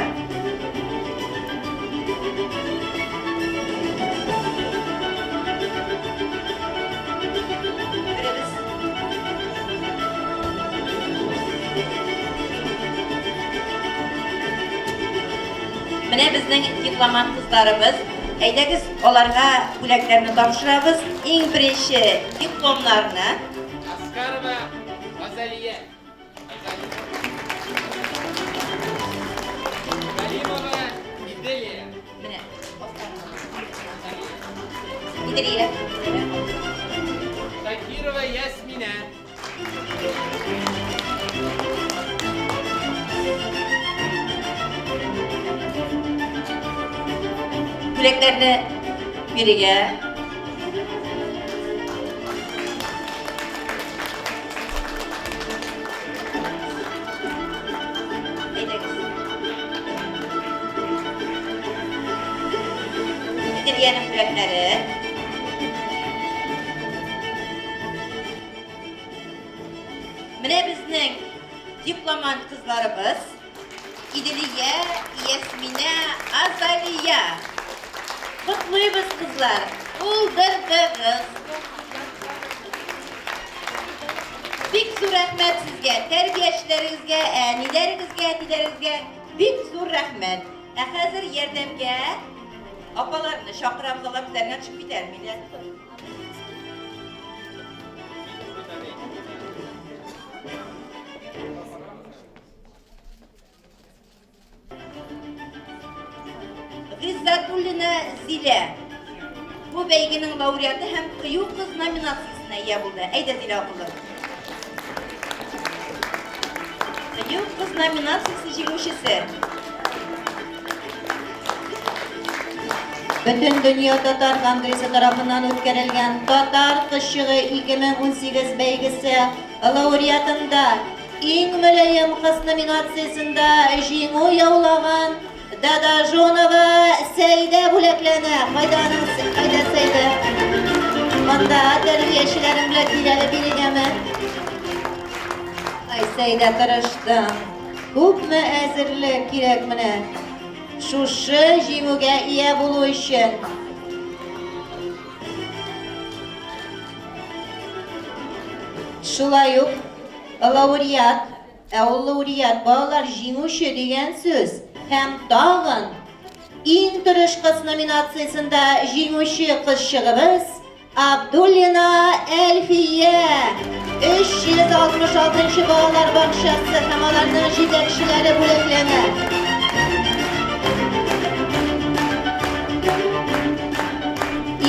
S1: Менә безнең дипломант кызларыбыз. Әйдәгез, аларга бүләкләрне тапшырабыз. Иң беренче дипломнарны
S11: Аскарова Азалия. Галимова Иделия.
S1: менә Идрия.
S11: Такирова Ясмина.
S1: Бүләкләрне биргә. Идрияның бүләкләре. Менә безнең дипломант кызларыбыз Иделия, Ясмина, Азалия. Котлыйбыз кызлар. Булдырдыгыз. Бик зур рәхмәт сезгә, тәрбиячеләрегезгә, әниләрегезгә, әтиләрегезгә бик зур рәхмәт. Хәзер ярдәмгә апаларны чакырабыз, алар безләргә чыгып китәрмиләр. Гыйззатуллина Зилә. Бу бәйгенең лауреаты һәм кыю кыз номинациясенә ия булды. Әйдә, Зилә кызы. Кыю кыз номинациясе җиңүчесе. Бөтен дөнья татар конгрессы тарафыннан үткәрелгән Татар кышчыгы 2018 бәйгесе лауреатында иң мөлаем кыз номинациясендә җиңү яулаган Дадажонова Сәйдә бүләкләнә. Кайда Сәйдә? Монда тәрбиячеләрем белән киләле бирегәме? Ай, Сәйдә тырыштың. Күпме әзерлек кирәк менә шушы җиңүгә ия булу өчен. Шулай ук лауреат, лауреат балалар җиңүче дигән сүз. Һәм тагын иң тырыш кыз номинациясендә җиңүче кызчыгыбыз Абдуллина Әлфия. 366 балалар бакчасы һәм аларның җитәкчеләре бүләкләнә.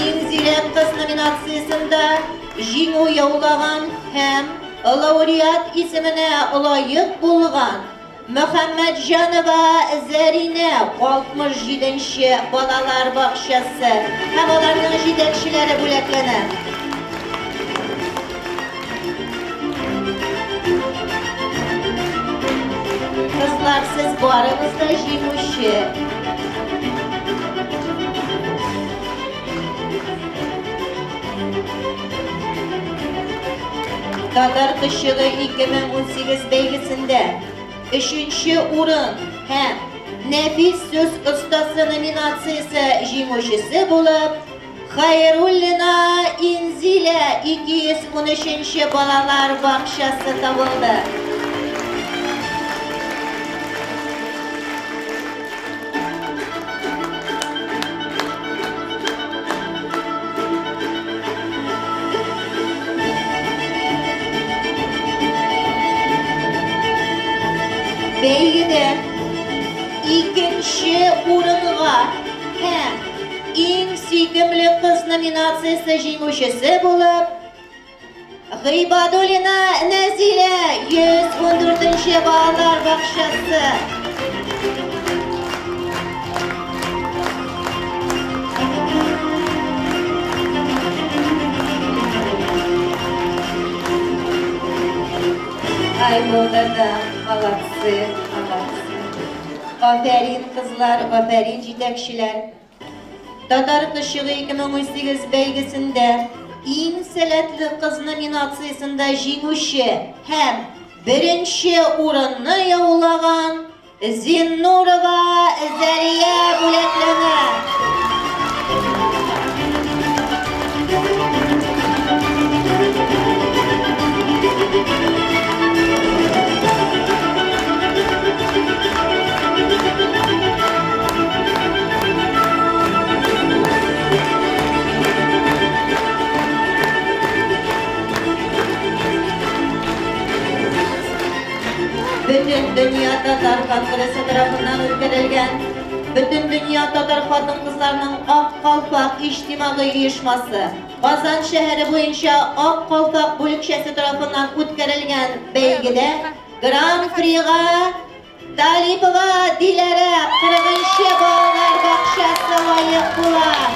S1: Иң зирәк кыз номинациясендә җиңү яулаган һәм лауреат исеменә лаек булган Мөхәммәтҗанова Зәринә 67-нче балалар бакчасы һәм аларның җитәкчеләре бүләкләнә. Кызлар, сез барыгыз да җиңүче. Татар кышчыгы 2018 бәйгесендә 3-нче урын һәм Нәфис сүз остасы номинациясе җиңүчесе булып Хәйруллина Инзилә 213-нче балалар бакчасы табылды. Бәйгедә икенче урынга һәм иң сөйкемле кыз номинациясе җиңүчесе булып Гыйбадуллина Нәзилә 114-нче балалар бакчасы. Ай, булды да, молодцы, молодцы. Афәрин кызлар, афәрин җитәкчеләр. Татар кышыгы 2018 бәйгесендә иң сәләтле кыз номинациясында җиңүче һәм беренче урынны яулаган Зиннурова Зәрия бүләкләнә. Bütün dünya Tatar Kongresi tarafından ütkərəlgən Bütün dünya Tatar Xатын Qızlarının Aq Qalpaq İctimai Uyuşması Qazan şəhəri boyunca Aq Qalpaq bölükçəsi tarafından ütkərəlgən bəygidə Grand Prix'a Talipova Dilərə 40-cı ballar baxşası layıq bular.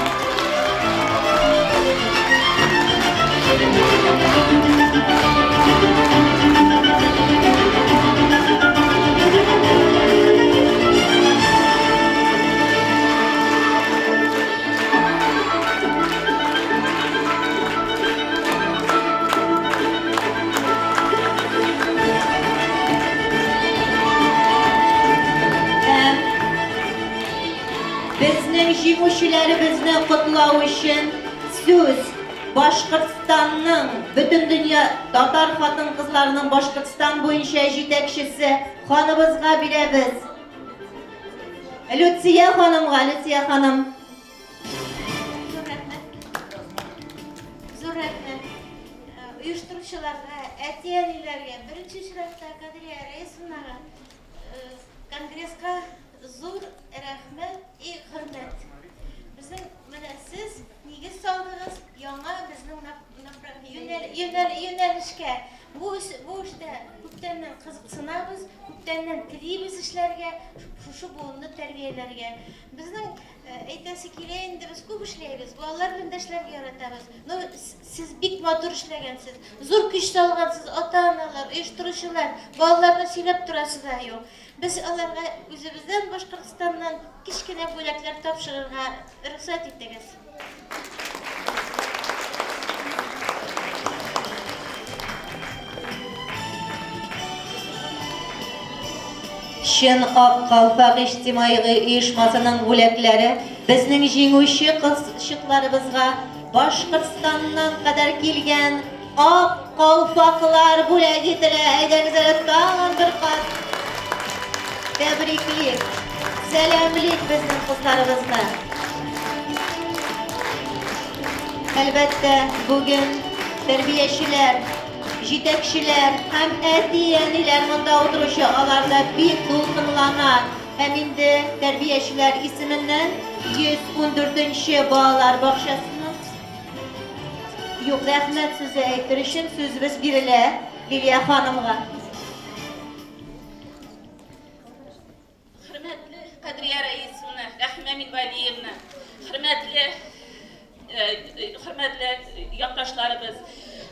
S1: Bizning җиңүчеләребезне котлау өчен сүз Башкортстанның бүтән дөнья татар хатын-кызларының Башкортстан буенча җитәкчесе ханыбызга бирәбез. Люция ханымга, Люция ханым.
S4: Зур рәхмәт. Оештыручыларга, әти-әниләргә, беренче чиратта Кадрия Раисовнага, конгресска зур рәхмәт и хөрмәт. Безнең менә сез нигез салдыгыз яңа безнең юнәлешкә. Бу эштә күптәннән кызыксынабыз, күптәннән телибез эшләргә, шушы буынны тәрбияләргә. Безнең әйтәсе килә инде без күп эшләйбез, балалар белән эшләргә яратабыз. Но сез бик матур эшләгәнсез, зур көч салгансыз, ата-аналар, оештыручылар, балаларны сөйләп торасы да юк. Biz аларга үзебездән Башкортстаннан кичкенә бүләкләр тапшырырга рөхсәт итегез. Чын Ак Қалпақ иҗтимаи оешмасының бүләкләре безнең җиңүче кызчыкларыбызга Башкортстаннан кадәр килгән Ак Қалпаклар бүләк ителә. Әйдәгез тагын бер кат тәбриклик, сәламлик безнең кызларыбызны. Әлбәттә, бүген тәрбиячеләр, җитәкчеләр һәм әти-әниләр монда утыручы аларда бик дулкынлана. Һәм инде тәрбиячеләр исеменнән 114-нче балалар бакчасының юк рәхмәт сүзе әйтер өчен сүзебез бирелә Лилия ханымга.
S12: Кадрия Раисовна, Рәхимә Минвалиевна, хөрмәтле якташларыбыз,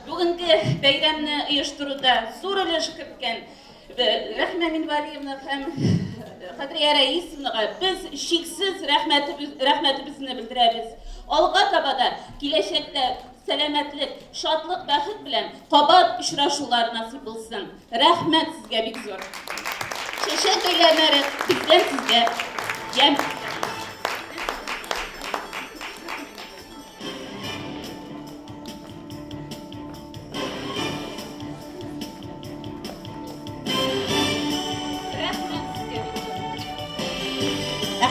S12: бүгенге бәйрәмне оештыруда зур өлеш керткән Рәхимә Минвалиевна һәм Кадрия Раисовнага без шиксез рәхмәтебезне белдерәбез. Алга таба да киләчәктә сәламәтлек, шатлык, бәхет белән кабат очрашулар насыйп булсын. Рәхмәт сезгә бик зур. Чәчәк әйләнәре бездән сезгә.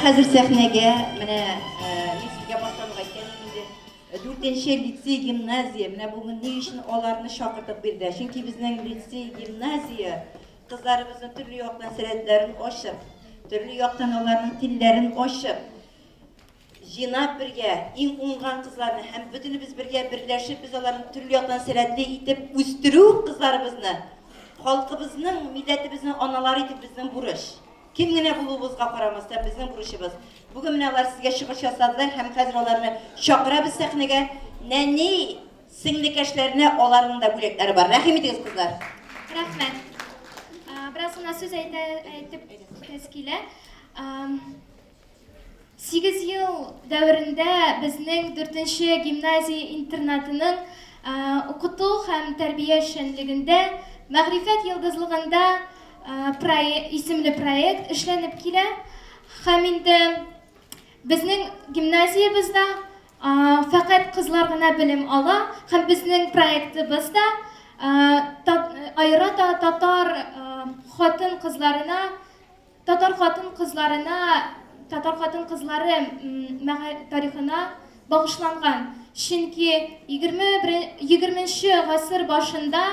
S1: Хәзер сәхнәгә менә мин башланып әйткән инде 4нче лицей гимназия менә бүген ни өчен аларны чакыртып бирде. Чөнки безнең лицей гимназия кызларыбызның төрле яктан сәләтләрен ачып, төрле яктан аларның тилләрен ачып, җыйнап бергә, иң уңган кызларны һәм бөтенебез бергә берләшеп, без аларны төрле яктан сәләтле итеп үстерү кызларыбызны, халкыбызның, милләтебезнең аналары итеп безнең бурыч. Кем генә булуыбызга карамастан безнең бурычыбыз. Бүген менә алар сезгә чыгыш ясадылар һәм хәзер аларны чакырабыз сәхнәгә. Нәни сеңлекәшләренә аларның да бүләкләре бар. Рәхим итегез, кызлар.
S3: Рәхмәт. Бераз гына сүз әйтеп килә. 8 ел дәверендә безнең 4-нче гимназия интернатының укыту һәм тәрбия эшчәнлегендә Мәгърифәт йылдызлыгында исемле проект эшләнеп килә. Һәм инде безнең гимназиябызда фақат кызлар гына белем ала һәм безнең проектыбызда айрата татар хатын кызлары тарихына багышланган. Чөнки 20-нче гасыр башында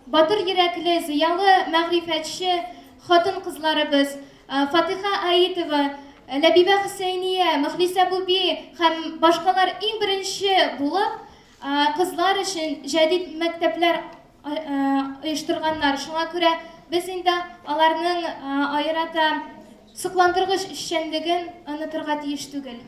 S3: батыр йөрәкле, зыялы, мәгърифәтче хатын кызларыбыз Фатиха Аитова, Ләбибә Хөсәйния, Мөхлисә Буби һәм башкалар иң беренче булып кызлар өчен җәдид мәктәпләр оештырганнар. Шуңа күрә без инде аларның айрата сокландыргыч эшчәнлеген онытырга тиеш түгел.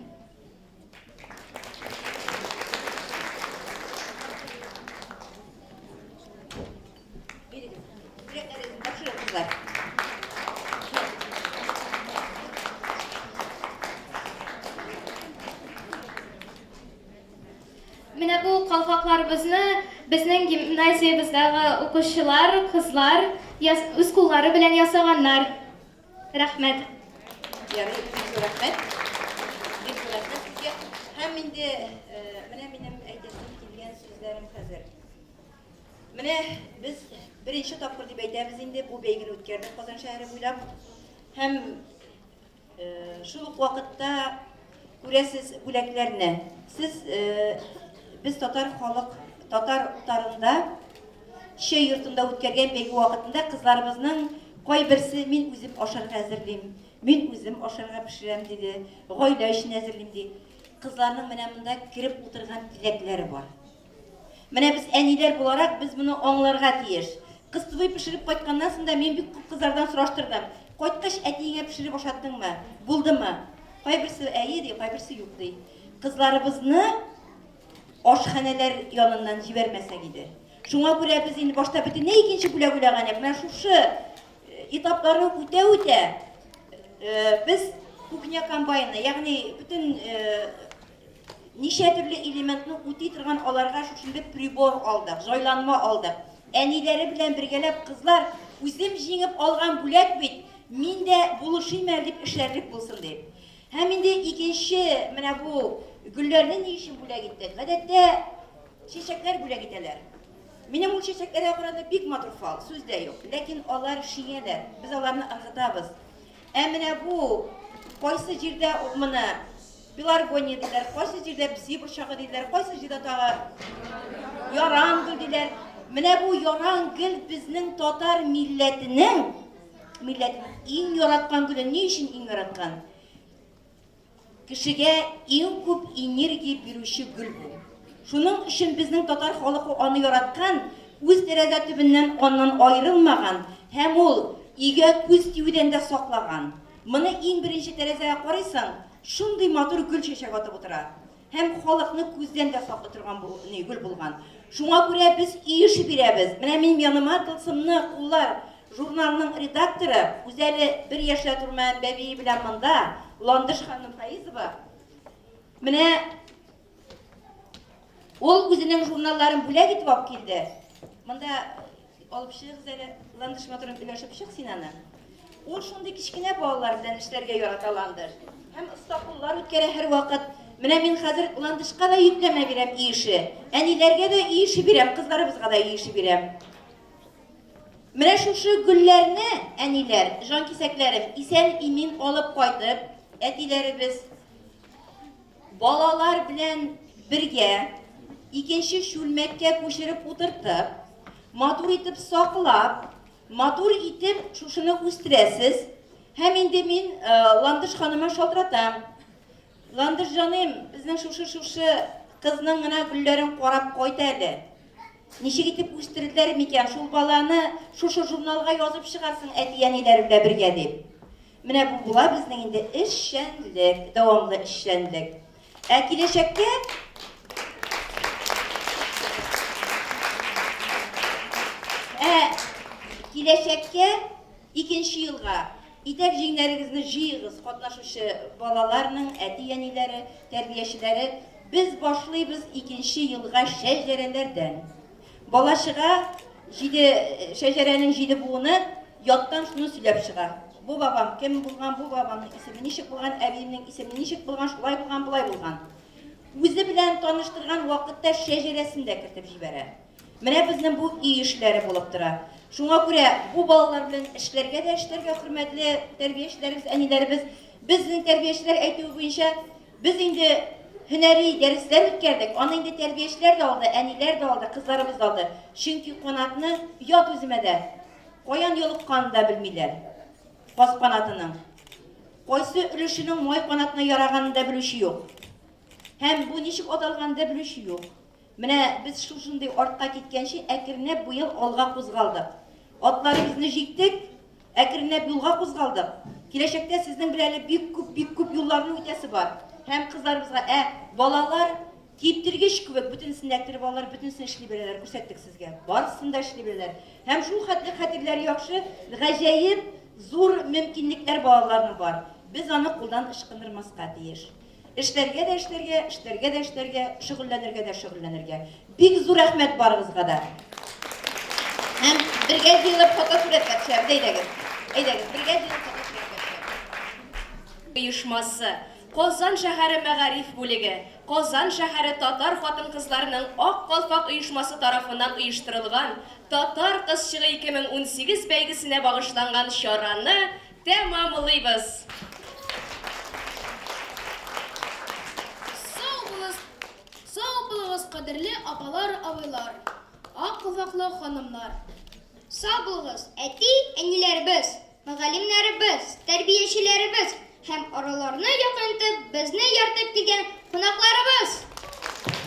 S3: Менә бу калфакларыбызны безнең гимназиябыздагы укучылар, кызлар үз куллары белән ясаганнар. Рәхмәт.
S1: Рәхмәт. Һәм инде менә минем әйтәсем килгән сүзләрем хәзер. Менә без беренче тапкыр дип әйтәбез инде бу бәйгене үткәрдек Казан шәһәре буйлап. Һәм шул ук вакытта күрәсез бүләкләрне. Сез biz татар утарында чәй йортында үткәргән бәйге вакытында кызларыбызның кайберсе мин үзем ашарга әзерлим, мин үзем ашарга пешерәм диде, гаилә өчен әзерлим ди. Кызларның менә монда кирип утырган теләкләре бар. Менә без әниләр буларак без моны аңларга тиеш. Кыз туй пешереп кайтканнан соң да мин бик күп кызлардан сораштырдым. Кайткач әтиеңә пешереп ашаттыңмы? Булдымы? Кайберсе әйе ди, кайберсе юк ди. Кызларыбызны ашханәләр яныннан җибәрмәсәк иде. Шуңа күрә без инде башта бөтенләй икенче бүләк уйлаган идек. Менә шушы этапларны үтә без кухня комбайны, ягъни бүтән ничә төрле элементны үти торган аларга шушындый прибор алдык, җайланма алдык. Әниләре белән бергәләп кызлар үзем җиңеп алган бүләк бит, мин дә булышыйм дип эшләрлек булсын дип. Һәм инде икенче менә бу гөлләрне ни өчен бүләк иттек? Гадәттә чәчәкләр бүләк итәләр. Минем ул чәчәкләргә караганда бик матур фал, сүз дә юк. Ләкин алар шияләр. Без аларны аңлатабыз. Менә бу кайсы җирдә моны пеларгония диләр, кайсы җирдә пси борчагы диләр, кайсы җирдә тагы яран гөл диләр. Менә бу яран гөл безнең татар милләтенең иң яраткан гөле. Ни өчен иң яраткан? Кешегә иң күп энергия бирүче гөл бу. Шуның өчен безнең татар халкы аны яраткан, үз тәрәзә төбеннән аннан аерылмаган һәм ул игә күз тиюдән дә саклаган. Моны иң беренче тәрәзәгә карыйсың, шундый матур гөл чәчәк атып утыра. Һәм халыкны күздән дә саклый торган бу гөл булган. Шуңа күрә без иеш бирәбез. Менә минем яныма Тылсымны куллар журналының редакторы, үзәле 1 яшьлә турман бәби белән монда, Ландыш ханым Фаизова. Менә ул үзенең журналларын бүләк итеп алып килде. Монда алып чыгыз әле, Ландыш матурын өләшеп чык син аны. Ул шундый кичкенә балалар белән эшләргә ярата Ландыш. Һәм оста куллар үткәрә һәр вакыт. Менә мин хәзер Ландышка да йөкләмә бирәм иеше. Әниләргә дә иеше бирәм, кызларыбызга да иеше бирәм. Менә шушы гөлләрне әниләр, җанкисәкләрем, исән имин алып кайтып, әтиләребез балалар белән бергә икенче шүлмәккә күчереп утыртып, матур итеп саклап, матур итеп шушыны үстерәсез. Һәм инде мин Ландыш ханыма шалтыратам. Ландыш җаным, безнең шушы кызның гына гөлләрен карап кайт әле. Ничек итеп үстерделәр микән шул баланы шушы журналга язып чыгарсың әти-әниләре белән бергә дип. Менә бу була безнең инде эшчәнлек, дәвамлы эшчәнлек. Киләчәккә 2нче елга итәк җиңнәрегезне җыегыз, катнашучы балаларның әти-әниләре, тәрбиячеләре. Biz башлыйбыз 2нче елга шәҗәрәләрдән. Балачыга шәҗәрәнең 7 буыны яттан шуны сөйләп чыга. Бу бабам кем булган, бу бабамның исеме ничек булган, әбиемнең исеме ничек булган, шулай булган, булай булган. Үзе белән таныштырган вакытта шәҗәрәсен дә кертеп җибәрә. Менә безнең бу иешләре булып тора. Шуңа күрә бу балалар белән эшләргә, хөрмәтле тәрбиячеләребез, әниләребез, безнең тәрбиячеләр әйтүе буенча, без инде һөнәри дәресләр үткәрдек. Аны инде тәрбиячеләр дә алды, әниләр дә алды, кызларыбыз да алды. Чөнки канатны ят үземәдә каян йолыкканын да белмиләр. Каз канатының. Кайсы өлешенең май канатына яраганын да белүче юк. Һәм бу ничек аталганын да белүче юк. Менә без шушындый артка киткәнче әкренләп бу ел алга кузгалдык. Атларыбызны җиктек, әкренләп юлга кузгалдык. Киләчәктә сезнең белән бик күп юлларны үтәсе бар. Һәм кызларыбызга, балалар киптергеч күбек, бөтенсен әктер балалар, бөтенсен эшли беләләр, күрсәттек сезгә. Барысын да эшли беләләр. Һәм шул хәтерләр яхшы, гаҗәеп зур мөмкинлекләр балаларның бар. Без аны кулдан ышкындырмаска тиеш. Эшләргә, шөгыльләнергә. Бик зур рәхмәт барыгызга да. Һәм бергә җыелып фото сүрәткә төшәбез, әйдәгез, бергә җыелып фото сүрәткә төшәбез.
S2: Оешмасы Казан шәһәре мәгариф бүлеге, Казан шәһәре татар хатын-кызларының ак калфак оешмасы тарафыннан оештырылган Татар кызчыгы 2018 бәйгесенә багышланган чараны тәмамлыйбыз.
S3: Сау булыгыз, кадерле апалар, абыйлар, ак калфаклы ханымнар. Сау булыгыз, әти-әниләребез, мөгаллимнәребез, тәрбиячеләребез һәм араларны якынайтып безне яртып килгән кунакларыбыз.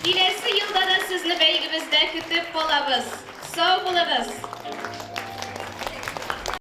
S2: Киләсе елда да сезне бәйгебездә көтеп калабыз. Сау булыгыз.